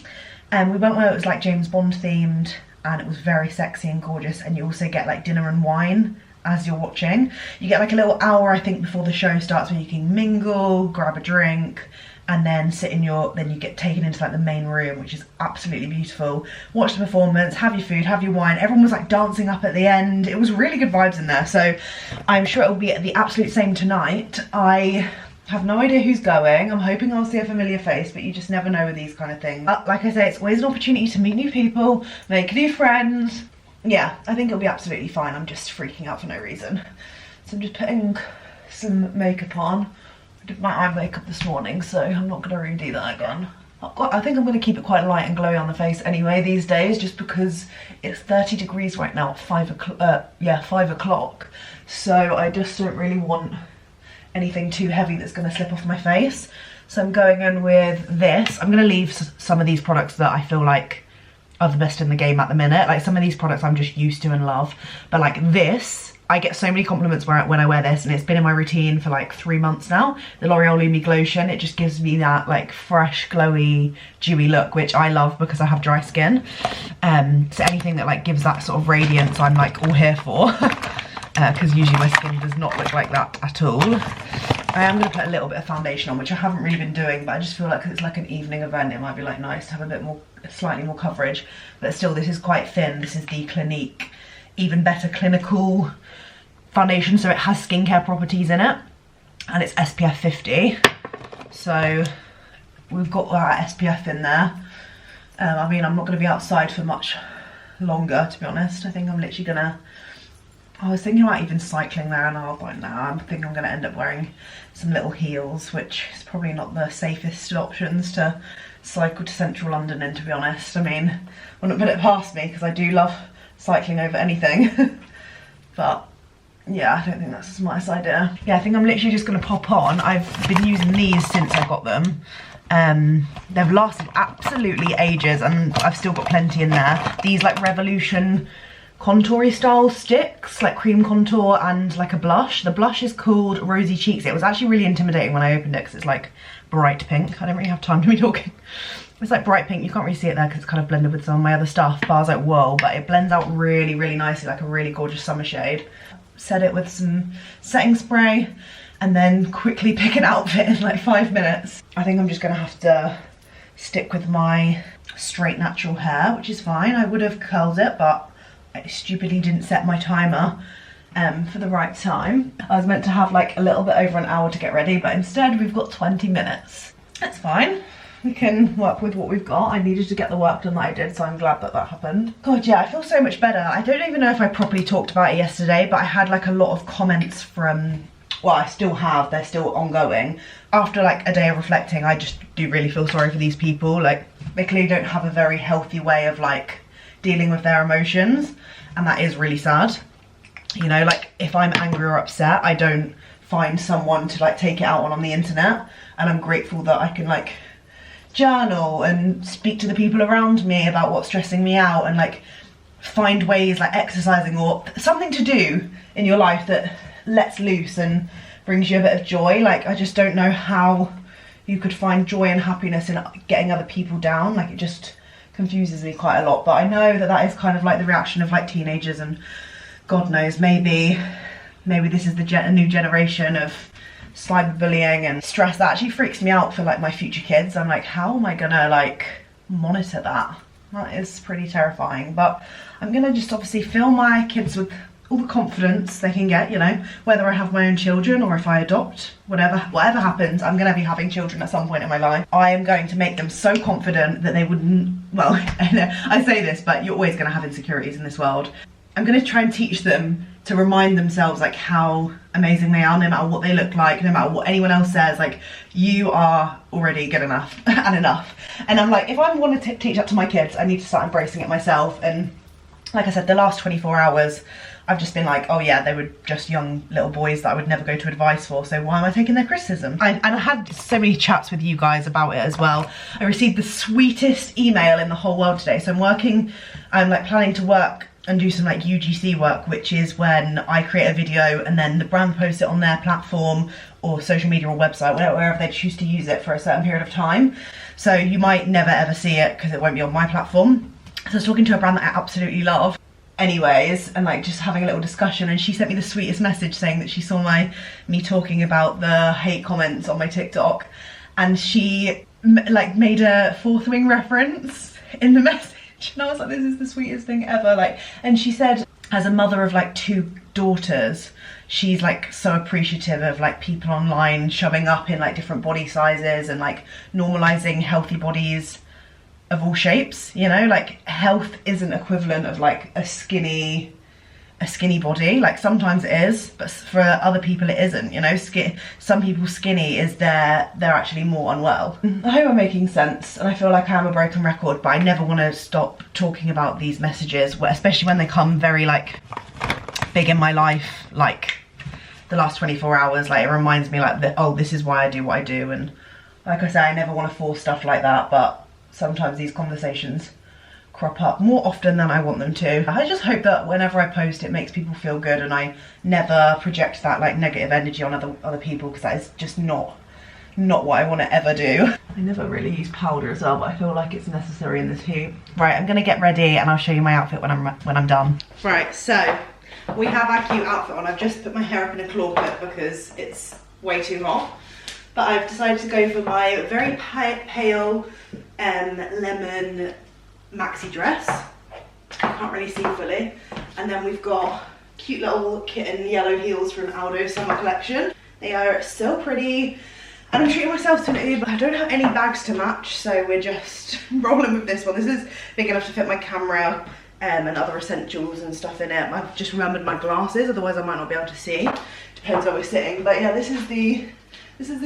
Speaker 1: And we went where it was like James Bond themed and it was very sexy and gorgeous. And you also get like dinner and wine as you're watching. You get like a little hour, I think, before the show starts where you can mingle, grab a drink, and then sit in then you get taken into like the main room, which is absolutely beautiful. Watch the performance, have your food, have your wine. Everyone was like dancing up at the end. It was really good vibes in there. So I'm sure it will be at the absolute same tonight. I have no idea who's going. I'm hoping I'll see a familiar face, but you just never know with these kind of things. Like I say, it's always an opportunity to meet new people, make new friends. Yeah, I think it'll be absolutely fine. I'm just freaking out for no reason. So I'm just putting some makeup on. I did my eye makeup this morning, so I'm not going to redo that again. I think I'm going to keep it quite light and glowy on the face anyway these days, just because it's 30 degrees right now at 5 o'clock. So I just don't really want anything too heavy that's going to slip off my face. So I'm going in with this. I'm going to leave some of these products that I feel like are the best in the game at the minute. Like some of these products I'm just used to and love, but like this, I get so many compliments when I wear this, and it's been in my routine for like 3 months now. The L'Oreal Lumi Glotion, it just gives me that like fresh, glowy, dewy look, which I love because I have dry skin. So anything that like gives that sort of radiance, I'm like all here for. because usually my skin does not look like that at all. I am going to put a little bit of foundation on, which I haven't really been doing, but I just feel like it's like an evening event, it might be like nice to have a bit more, slightly more coverage. But still, this is quite thin. This is the Clinique Even Better Clinical foundation, so it has skincare properties in it, and it's SPF 50. So we've got that SPF in there. I mean, I'm not going to be outside for much longer, to be honest. I think I'm literally gonna, I was thinking about even cycling there, and I was like, nah, I think I'm gonna end up wearing some little heels, which is probably not the safest options to cycle to central London in, to be honest. I mean, wouldn't put it past me, because I do love cycling over anything. But yeah, I don't think that's a smartest idea. Yeah, I think I'm literally just gonna pop on. I've been using these since I got them. They've lasted absolutely ages, and I've still got plenty in there. These like Revolution contoury style sticks, like cream contour and like a blush. The blush is called Rosy Cheeks. It was actually really intimidating when I opened it because it's like bright pink. I don't really have time to be talking. It's like bright pink. You can't really see it there because it's kind of blended with some of my other stuff, but I was like, whoa, but it blends out really, really nicely, like a really gorgeous summer shade. Set it with some setting spray and then quickly pick an outfit in like 5 minutes. I think I'm just gonna have to stick with my straight natural hair, which is fine. I would have curled it, but I stupidly didn't set my timer for the right time. I was meant to have like a little bit over an hour to get ready, but instead we've got 20 minutes. That's fine. We can work with what we've got. I needed to get the work done that I did, so I'm glad that that happened. God, yeah, I feel so much better. I don't even know if I properly talked about it yesterday, but I had like a lot of comments from, well, I still have, they're still ongoing. After like a day of reflecting, I just do really feel sorry for these people. Like, they clearly don't have a very healthy way of like dealing with their emotions, and that is really sad. You know, like if I'm angry or upset, I don't find someone to like take it out on the internet, and I'm grateful that I can like journal and speak to the people around me about what's stressing me out, and like find ways like exercising or something to do in your life that lets loose and brings you a bit of joy. Like, I just don't know how you could find joy and happiness in getting other people down. Like, it just confuses me quite a lot. But I know that that is kind of like the reaction of like teenagers, and God knows, maybe this is a new generation of cyberbullying and stress that actually freaks me out for like my future kids. I'm like, how am I gonna like monitor that? That is pretty terrifying. But I'm gonna just obviously fill my kids with all the confidence they can get, you know, whether I have my own children or if I adopt, whatever happens, I'm gonna be having children at some point in my life. I am going to make them so confident that they wouldn't, well, I say this, but you're always gonna have insecurities in this world. I'm gonna try and teach them to remind themselves like how amazing they are, no matter what they look like, no matter what anyone else says. Like, you are already good enough and enough. And I'm like, if I want to teach that to my kids, I need to start embracing it myself. And like I said, the last 24 hours, I've just been like, oh yeah, they were just young little boys that I would never go to advice for, so why am I taking their criticism? And I had so many chats with you guys about it as well. I received the sweetest email in the whole world today. So I'm like planning to work and do some like UGC work, which is when I create a video and then the brand posts it on their platform or social media or website, wherever they choose to use it for a certain period of time. So you might never ever see it because it won't be on my platform. So I was talking to a brand that I absolutely love anyways, and like just having a little discussion, and she sent me the sweetest message saying that she saw me talking about the hate comments on my TikTok, and she like made a Fourth Wing reference in the message. And I was like, this is the sweetest thing ever. Like, and she said, as a mother of like 2 daughters, she's like so appreciative of like people online showing up in like different body sizes and like normalizing healthy bodies of all shapes. You know, like health isn't equivalent of like a skinny body. Like sometimes it is, but for other people it isn't, you know. Some people skinny is they're actually more unwell. I hope I'm making sense, and I feel like I am a broken record, but I never want to stop talking about these messages, especially when they come very like big in my life, like the last 24 hours. Like, it reminds me like that, oh, this is why I do what I do. And like I say, I never want to force stuff like that, but sometimes these conversations crop up more often than I want them to. I just hope that whenever I post, it makes people feel good, and I never project that like negative energy on other people, because that is just not what I want to ever do. I never really use powder as well, but I feel like it's necessary in this heat. Right, I'm gonna get ready and I'll show you my outfit when I'm done. Right, so we have our cute outfit on. I've just put my hair up in a claw clip because it's way too hot. But I've decided to go for my very pale lemon maxi dress. I can't really see fully. And then we've got cute little kitten yellow heels from Aldo summer collection. They are so pretty. And I'm treating myself to an Uber. I don't have any bags to match, so we're just rolling with this one. This is big enough to fit my camera and other essentials and stuff in it. I've just remembered my glasses, otherwise I might not be able to see. Depends where we're sitting. But yeah, this is the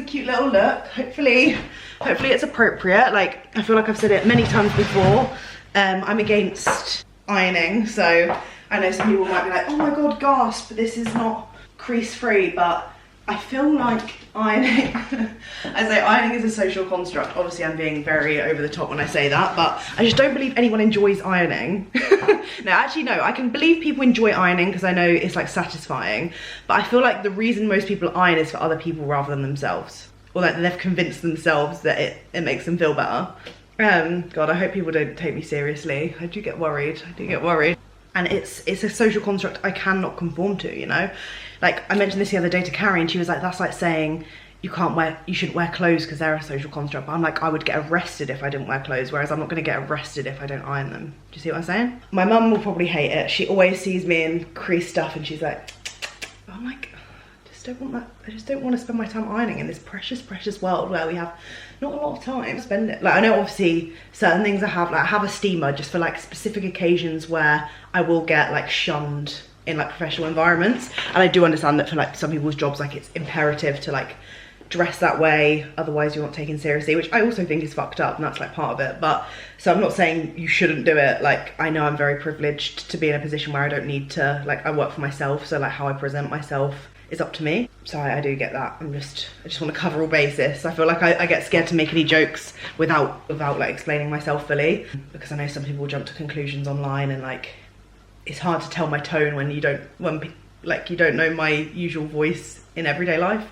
Speaker 1: cute little look. Hopefully it's appropriate. Like, I feel like I've said it many times before. I'm against ironing, so I know some people might be like, oh my god, gasp, this is not crease free, but I feel like ironing, I say ironing is a social construct. Obviously I'm being very over the top when I say that, but I just don't believe anyone enjoys ironing. No, actually no, I can believe people enjoy ironing because I know it's like satisfying, but I feel like the reason most people iron is for other people rather than themselves. Or like they've convinced themselves that it makes them feel better. God, I hope people don't take me seriously. I do get worried, And it's a social construct I cannot conform to, you know? Like, I mentioned this the other day to Carrie and she was like, that's like saying you shouldn't wear clothes because they're a social construct. But I'm like, I would get arrested if I didn't wear clothes, whereas I'm not gonna get arrested if I don't iron them. Do you see what I'm saying? My mum will probably hate it. She always sees me in crease stuff and she's like, I'm like, I just don't want to spend my time ironing in this precious, precious world where we have not a lot of time to spend it. Like, I know obviously certain things I have a steamer just for like specific occasions where I will get like shunned in like professional environments. And I do understand that for like some people's jobs, like it's imperative to like dress that way, otherwise you're not taken seriously, which I also think is fucked up and that's like part of it. But so I'm not saying you shouldn't do it. Like, I know I'm very privileged to be in a position where I don't need to, like, I work for myself, so like how I present myself is up to me. So I do get that. I just want to cover all bases. I feel like I get scared to make any jokes without like explaining myself fully, because I know some people jump to conclusions online and like it's hard to tell my tone when you don't know my usual voice in everyday life.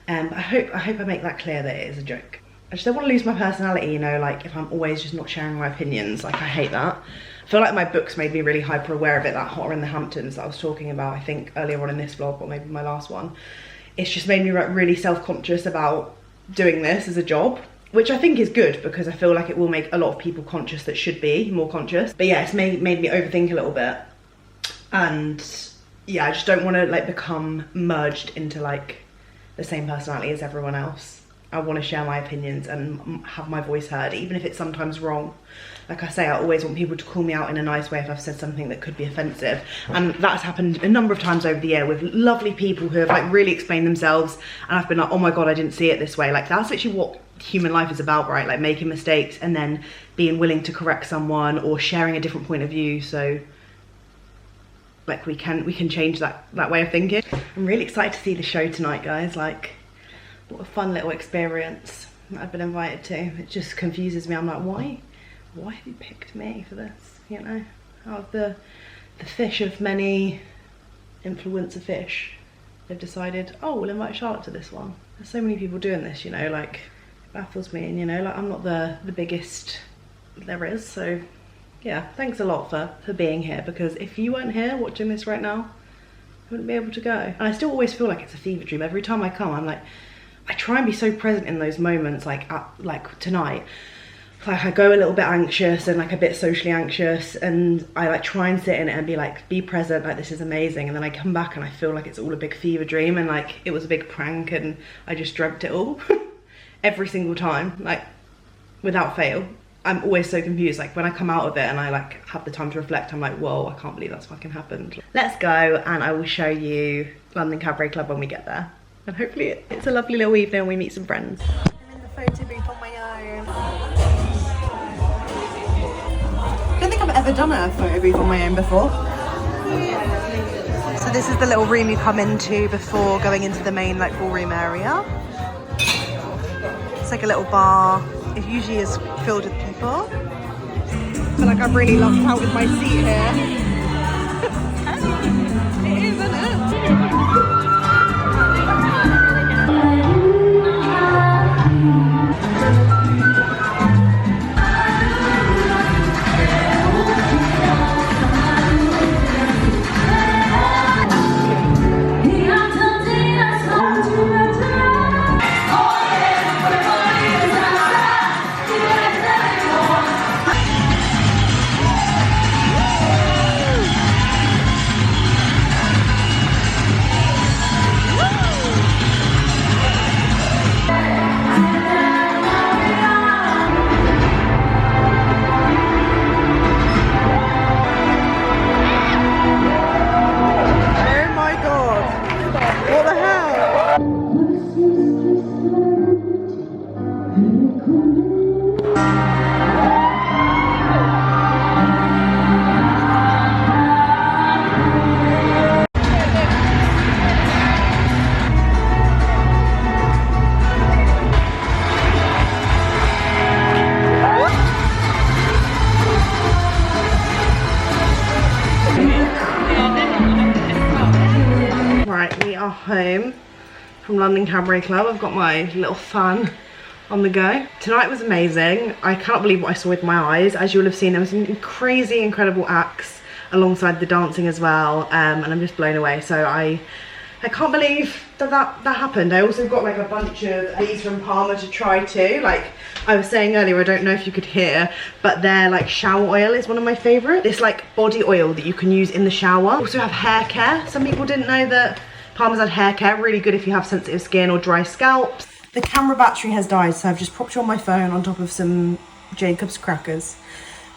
Speaker 1: I hope I make that clear that it is a joke. I just don't want to lose my personality, you know, like if I'm always just not sharing my opinions. Like, I hate that. I feel like my books made me really hyper aware of it, that Hotter in the Hamptons that I was talking about, I think earlier on in this vlog, or maybe my last one. It's just made me really self-conscious about doing this as a job, which I think is good because I feel like it will make a lot of people conscious that should be more conscious. But yeah, it's made me overthink a little bit. And yeah, I just don't want to like become merged into like the same personality as everyone else. I want to share my opinions and have my voice heard, even if it's sometimes wrong. Like I say, I always want people to call me out in a nice way if I've said something that could be offensive. And that's happened a number of times over the year with lovely people who have like really explained themselves and I've been like, oh my God, I didn't see it this way. Like, that's literally what human life is about, right? Like making mistakes and then being willing to correct someone or sharing a different point of view. So like we can change that way of thinking. I'm really excited to see the show tonight, guys. Like, what a fun little experience that I've been invited to. It just confuses me. I'm like, why have you picked me for this? You know, out of the fish of many influencer fish, they've decided, oh, we'll invite Charlotte to this one. There's so many people doing this, you know, like, it baffles me. And you know, like, I'm not the biggest there is. So yeah, thanks a lot for being here, because if you weren't here watching this right now, I wouldn't be able to go. And I still always feel like it's a fever dream. Every time I come, I'm like, I try and be so present in those moments, like tonight. Like, I go a little bit anxious and like a bit socially anxious, and I like try and sit in it and be like, be present, like this is amazing. And then I come back and I feel like it's all a big fever dream and like it was a big prank and I just dreamt it all. Every single time, like without fail. I'm always so confused. Like when I come out of it and I like have the time to reflect, I'm like, whoa, I can't believe that's fucking happened. Let's go and I will show you London Cabaret Club when we get there. And hopefully it's a lovely little evening and we meet some friends. I'm in the photo booth on my own. I don't think I've ever done a photo booth on my own before. So this is the little room you come into before going into the main like ballroom area. It's like a little bar. It usually is filled with people. I feel like I'm really locked out with my seat here. It is, isn't it? home from London Cabaret Club. I've got my little fan on the go. Tonight was amazing. I cannot believe what I saw with my eyes. As you will have seen, there was some crazy, incredible acts alongside the dancing as well, and I'm just blown away. So I can't believe that happened. I also got like a bunch of these from Parma to try too. Like I was saying earlier, I don't know if you could hear, but their like shower oil is one of my favourite. This like body oil that you can use in the shower. Also have hair care. Some people didn't know that Parma's had hair care. Really good if you have sensitive skin or dry scalps. The camera battery has died, so I've just popped you on my phone on top of some Jacob's crackers.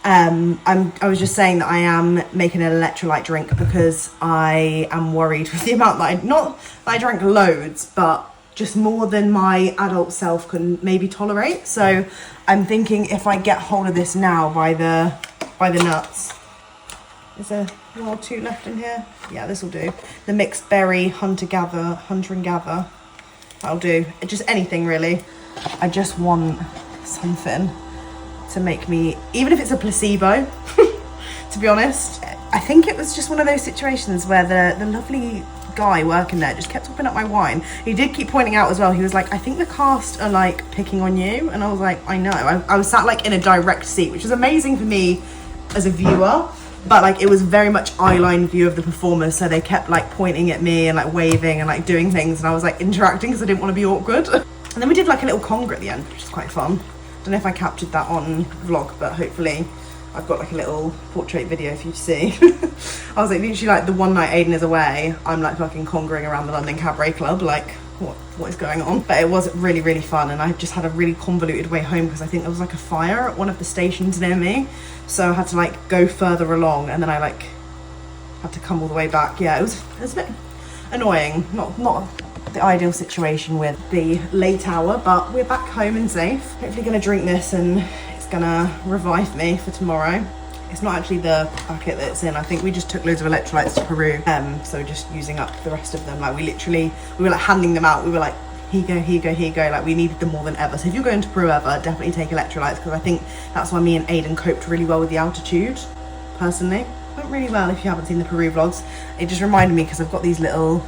Speaker 1: I was just saying that I am making an electrolyte drink because I am worried with the amount that not that I drank loads, but just more than my adult self can maybe tolerate. So I'm thinking if I get hold of this now by the nuts. Is there one or two left in here? Yeah, this will do. The mixed berry hunter and gather. That'll do. Just anything really. I just want something to make me, even if it's a placebo, to be honest. I think it was just one of those situations where the lovely guy working there just kept topping up my wine. He did keep pointing out as well, he was like, I think the cast are like picking on you, and I was like, I know. I was sat like in a direct seat, which was amazing for me as a viewer, but like it was very much eye-line view of the performers, so they kept like pointing at me and like waving and like doing things, and I was like interacting because I didn't want to be awkward. And then we did like a little conga at the end, which is quite fun. Don't know if I captured that on vlog, but hopefully I've got like a little portrait video for you to see. I was like literally like the one night Aiden is away, I'm like fucking congering around the London Cabaret Club, like what is going on? But it was really, really fun, and I just had a really convoluted way home because I think there was like a fire at one of the stations near me, so I had to like go further along, and then I like had to come all the way back. Yeah, it was a bit annoying, not the ideal situation with the late hour, but we're back home and safe. Hopefully gonna drink this and it's gonna revive me for tomorrow. It's not actually the packet that it's in. I think we just took loads of electrolytes to Peru, so just using up the rest of them. Like we were like handing them out. We were like, here you go, here you go, here you go. Like we needed them more than ever. So if you're going to Peru ever, definitely take electrolytes, because I think that's why me and Aiden coped really well with the altitude, personally. Went really well if you haven't seen the Peru vlogs. It just reminded me because I've got these little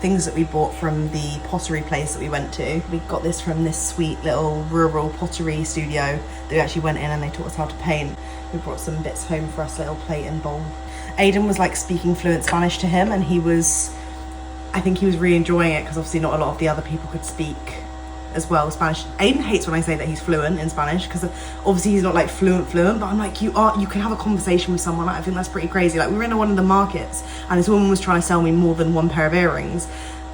Speaker 1: things that we bought from the pottery place that we went to. We got this from this sweet little rural pottery studio that we actually went in, and they taught us how to paint. We brought some bits home for us, little plate and bowl. Aiden was like speaking fluent Spanish to him, and I think he was really enjoying it because obviously not a lot of the other people could speak as well Spanish. Aiden hates when I say that he's fluent in Spanish because obviously he's not like fluent, but I'm like, you can have a conversation with someone. Like, I think that's pretty crazy. Like we were in one of the markets and this woman was trying to sell me more than one pair of earrings,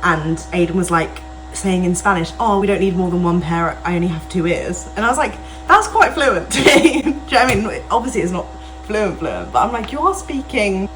Speaker 1: and Aiden was like saying in Spanish, oh, we don't need more than one pair, I only have 2 ears. And I was like, that's quite fluent to me. Do you know what I mean? Obviously it's not fluent, but I'm like, you're speaking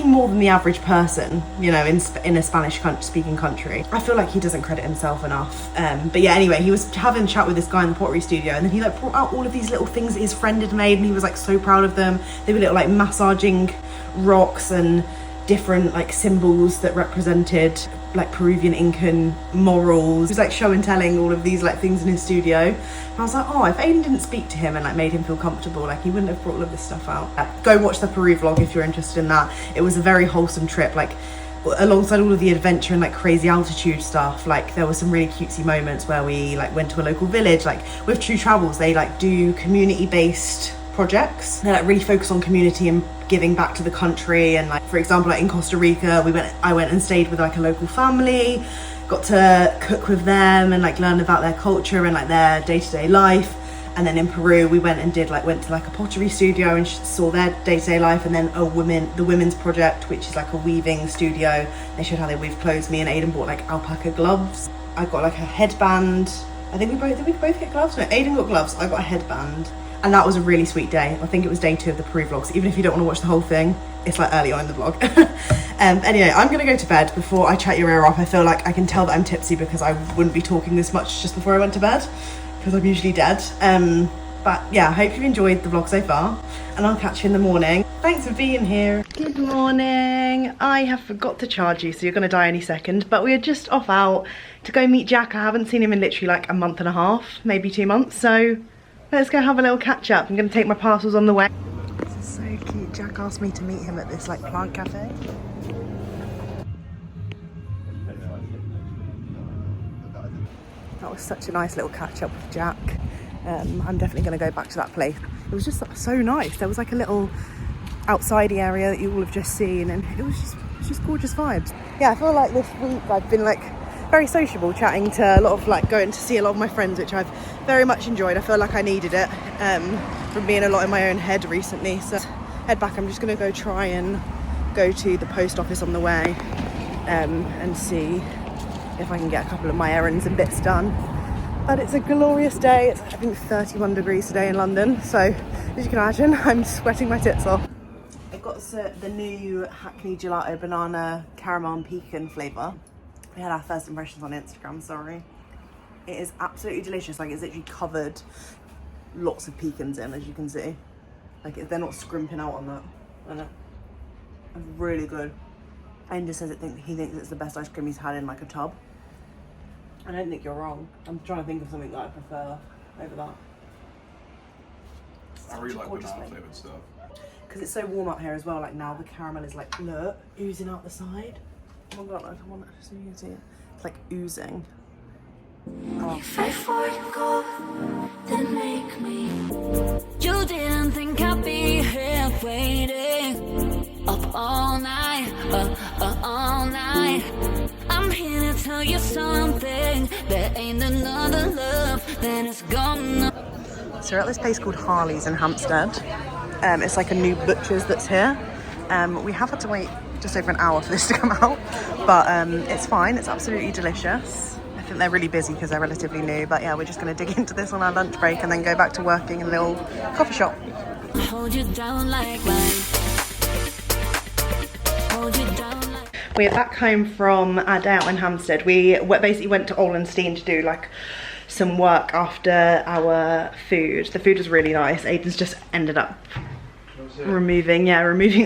Speaker 1: more than the average person, you know, in a Spanish speaking country. I feel like he doesn't credit himself enough. But yeah, anyway, he was having a chat with this guy in the pottery studio, and then he like brought out all of these little things that his friend had made, and he was like so proud of them. They were little like massaging rocks and different like symbols that represented like Peruvian Incan morals. He was like show and telling all of these like things in his studio, and I was like, oh, if Aiden didn't speak to him and like made him feel comfortable, like he wouldn't have brought all of this stuff out. Go watch the Peru vlog if you're interested in that. It was a very wholesome trip, like alongside all of the adventure and like crazy altitude stuff. Like there were some really cutesy moments where we like went to a local village. Like with True Travels, they like do community-based projects. They like really focus on community and giving back to the country. And like for example, like in Costa Rica, I went and stayed with like a local family, got to cook with them and like learn about their culture and like their day-to-day life. And then in Peru we went to like a pottery studio and saw their day-to-day life. And then the women's project, which is like a weaving studio. They showed how they weave clothes. Me and Aiden bought like alpaca gloves. I got like a headband. I think did we both get gloves? No, Aiden got gloves, I got a headband. And that was a really sweet day. I think it was day 2 of the Peru vlogs. Even if you don't want to watch the whole thing, it's like early on in the vlog. Anyway, I'm gonna go to bed before I chat your ear off. I feel like I can tell that I'm tipsy because I wouldn't be talking this much just before I went to bed, because I'm usually dead. But yeah, I hope you've enjoyed the vlog so far, and I'll catch you in the morning. Thanks for being here. Good morning. I have forgot to charge you, so you're gonna die any second, but we are just off out to go meet Jack. I haven't seen him in literally like a month and a half, maybe 2 months, so let's go have a little catch up. I'm gonna take my parcels on the way. This is so cute. Jack asked me to meet him at this like plant cafe. That was such a nice little catch up with Jack. I'm definitely going to go back to that place. It was just so nice. There was like a little outsidey area that you all have just seen, and it was just gorgeous vibes. Yeah, I feel like this week I've been like very sociable, chatting to a lot of like going to see a lot of my friends, which I've very much enjoyed. I feel like I needed it from being a lot in my own head recently. So head back. I'm just going to go try and go to the post office on the way and see if I can get a couple of my errands and bits done. But it's a glorious day. It's, I think, 31 degrees today in London, so as you can imagine, I'm sweating my tits off. I got the new Hackney Gelato Banana Caramel and Pecan flavour. We had our first impressions on Instagram, sorry. It is absolutely delicious. Like, it's literally covered lots of pecans in, as you can see. Like, they're not scrimping out on that. I know. It's really good. Ender says he thinks it's the best ice cream he's had in like a tub. I don't think you're wrong. I'm trying to think of something that I prefer over that.
Speaker 7: I really like banana flavoured stuff.
Speaker 1: Because it's so warm out here as well. Like now the caramel is like, look, oozing out the side. Oh my god, like, I want to see you see it. It's like oozing. Oh.
Speaker 5: Fight for your goal, then make me. You didn't think I'd be here waiting up all night, all night. I'm here to tell you something. There ain't another love that is gonna.
Speaker 1: So we're at this place called Harley's in Hampstead. It's like a new butcher's that's here. We have had to wait just over an hour for this to come out, but it's fine. It's absolutely delicious. I think they're really busy because they're relatively new, but yeah, we're just going to dig into this on our lunch break and then go back to working in a little coffee shop.
Speaker 5: Hold you down like life. Hold you down like.
Speaker 1: We're back home from our day out in Hampstead. We basically went to Olenstein to do like some work after our food. The food was really nice. Aiden's just ended up removing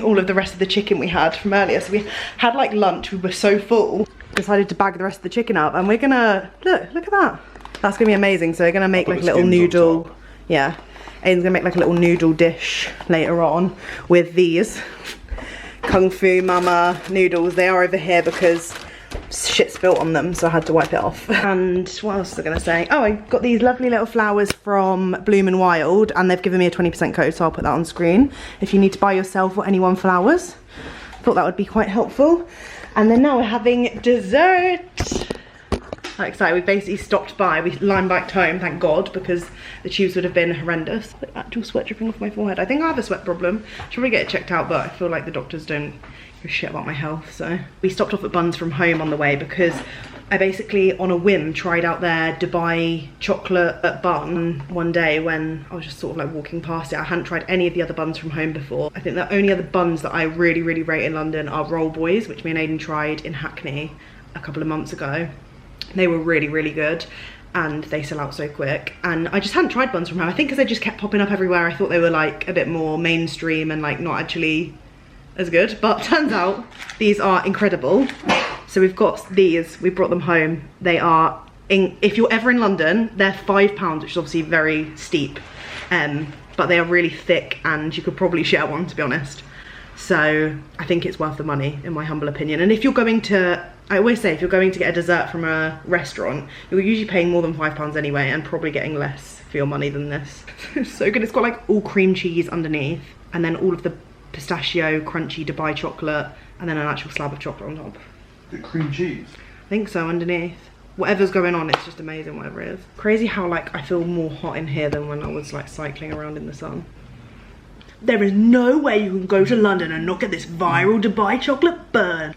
Speaker 1: all of the rest of the chicken we had from earlier. So we had like lunch, we were so full, decided to bag the rest of the chicken up, and we're gonna look at that. That's gonna be amazing. So we're gonna make like a little noodle. Yeah, Aiden's gonna make like a little noodle dish later on with these Kung Fu Mama noodles. They are over here because shit spilt on them, so I had to wipe it off. And what else was I gonna say? Oh, I got these lovely little flowers from Bloom and Wild, and they've given me a 20% code, so I'll put that on screen if you need to buy yourself or anyone flowers. Thought that would be quite helpful. And then now we're having dessert. Like I say, we basically stopped by. We line biked home, thank God, because the tubes would have been horrendous. The actual sweat dripping off my forehead. I think I have a sweat problem. Should probably get it checked out, but I feel like the doctors don't give a shit about my health. So we stopped off at Buns from home on the way because I basically, on a whim, tried out their Dubai chocolate bun one day when I was just sort of like walking past it. I hadn't tried any of the other buns from home before. I think the only other buns that I really, really rate in London are Roll Boys, which me and Aiden tried in Hackney a couple of months ago. They were really, really good, and they sell out so quick. And I just hadn't tried buns from home. I think because they just kept popping up everywhere, I thought they were like a bit more mainstream and like not actually as good, but turns out these are incredible. So we've got these, we brought them home. They are, if you're ever in London, they're £5, which is obviously very steep, but they are really thick and you could probably share one, to be honest. So I think it's worth the money, in my humble opinion. And if you're going to, I always say, if you're going to get a dessert from a restaurant, you're usually paying more than £5 anyway, and probably getting less for your money than this. It's so good. It's got like all cream cheese underneath, and then all of the pistachio crunchy Dubai chocolate, and then an actual slab of chocolate on top.
Speaker 7: The cream cheese?
Speaker 1: I think so, underneath. Whatever's going on, it's just amazing, whatever it is. Crazy how like I feel more hot in here than when I was like cycling around in the sun. There is no way you can go to London and not get this viral Dubai chocolate burn.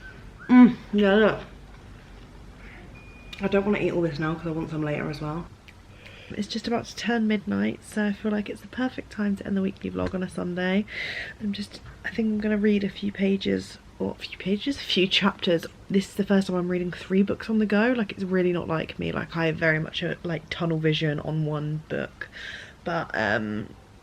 Speaker 1: Yeah, look. I don't want to eat all this now because I want some later as well. It's just about to turn midnight, so I feel like it's the perfect time to end the weekly vlog on a Sunday. I think I'm going to read a few chapters. This is the first time I'm reading 3 books on the go. Like, it's really not like me. Like, I have very much a like tunnel vision on one book. But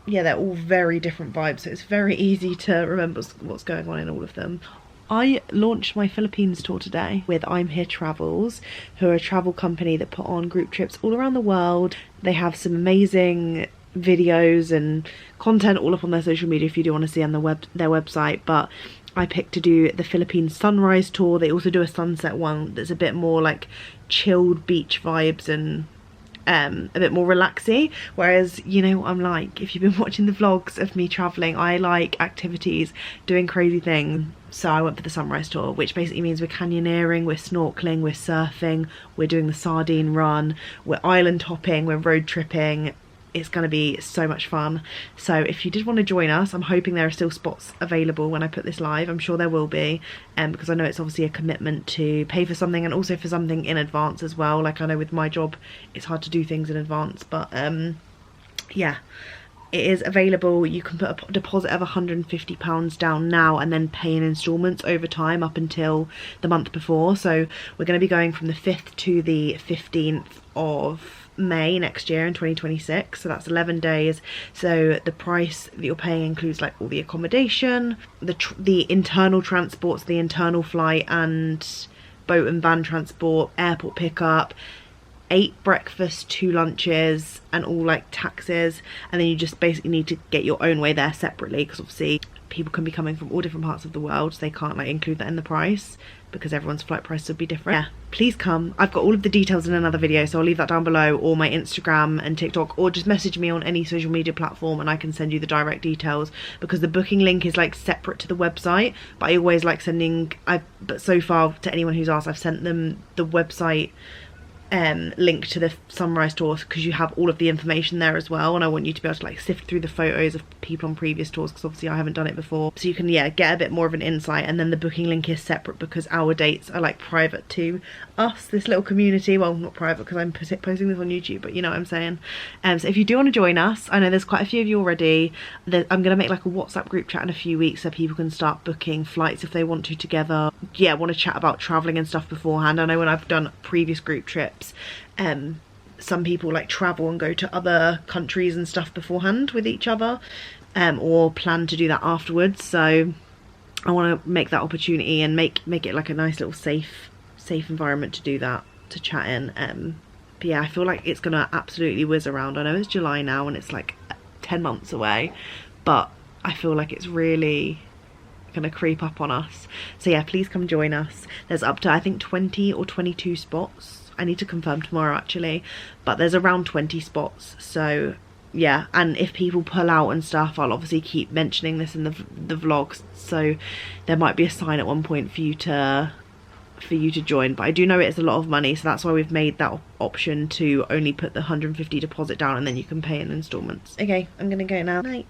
Speaker 1: yeah, they're all very different vibes, so it's very easy to remember what's going on in all of them. I launched my Philippines tour today with I'm Here Travels, who are a travel company that put on group trips all around the world. They have some amazing videos and content all up on their social media if you do want to see on their website, but I picked to do the Philippines sunrise tour. They also do a sunset one that's a bit more like chilled beach vibes and a bit more relaxy, whereas you know what I'm like, if you've been watching the vlogs of me traveling, I like activities, doing crazy things. So I went for the sunrise tour, which basically means we're canyoneering, we're snorkeling, we're surfing, we're doing the sardine run, we're island hopping, we're road tripping. It's going to be so much fun. So if you did want to join us, I'm hoping there are still spots available when I put this live. I'm sure there will be, because I know it's obviously a commitment to pay for something and also for something in advance as well. Like I know with my job it's hard to do things in advance, but yeah, it is available. You can put a deposit of £150 down now and then pay in instalments over time up until the month before. So we're going to be going from the 5th to the 15th of May next year in 2026, so that's 11 days. So the price that you're paying includes like all the accommodation, the internal transports, the internal flight and boat and van transport, airport pickup, 8 breakfasts, 2 lunches and all like taxes, and then you just basically need to get your own way there separately, because obviously people can be coming from all different parts of the world, so they can't like include that in the price because everyone's flight price would be different. Yeah, please come. I've got all of the details in another video, so I'll leave that down below, or my Instagram and TikTok, or just message me on any social media platform and I can send you the direct details, because the booking link is like separate to the website, but I always like sending, but so far to anyone who's asked, I've sent them the website link to the sunrise tours, because you have all of the information there as well, and I want you to be able to like sift through the photos of people on previous tours, because obviously I haven't done it before, so you can get a bit more of an insight. And then the booking link is separate because our dates are like private to us, this little community. Well, not private because I'm posting this on YouTube, but you know what I'm saying. So if you do want to join us, I know there's quite a few of you already. I'm gonna make like a WhatsApp group chat in a few weeks so people can start booking flights if they want to together. Yeah, want to chat about traveling and stuff beforehand. I know when I've done previous group trips, some people like travel and go to other countries and stuff beforehand with each other, or plan to do that afterwards. So I want to make that opportunity and make it like a nice little safe environment to do that, to chat in. But yeah, I feel like it's gonna absolutely whiz around. I know it's July now and it's like 10 months away, but I feel like it's really gonna creep up on us. So yeah, please come join us. There's up to I think 20 or 22 spots. I need to confirm tomorrow actually, but there's around 20 spots. So yeah, and if people pull out and stuff, I'll obviously keep mentioning this in the vlogs, so there might be a sign at one point for you to join. But I do know it's a lot of money, so that's why we've made that option to only put the 150 deposit down and then you can pay in installments. Okay, I'm gonna go now. Night.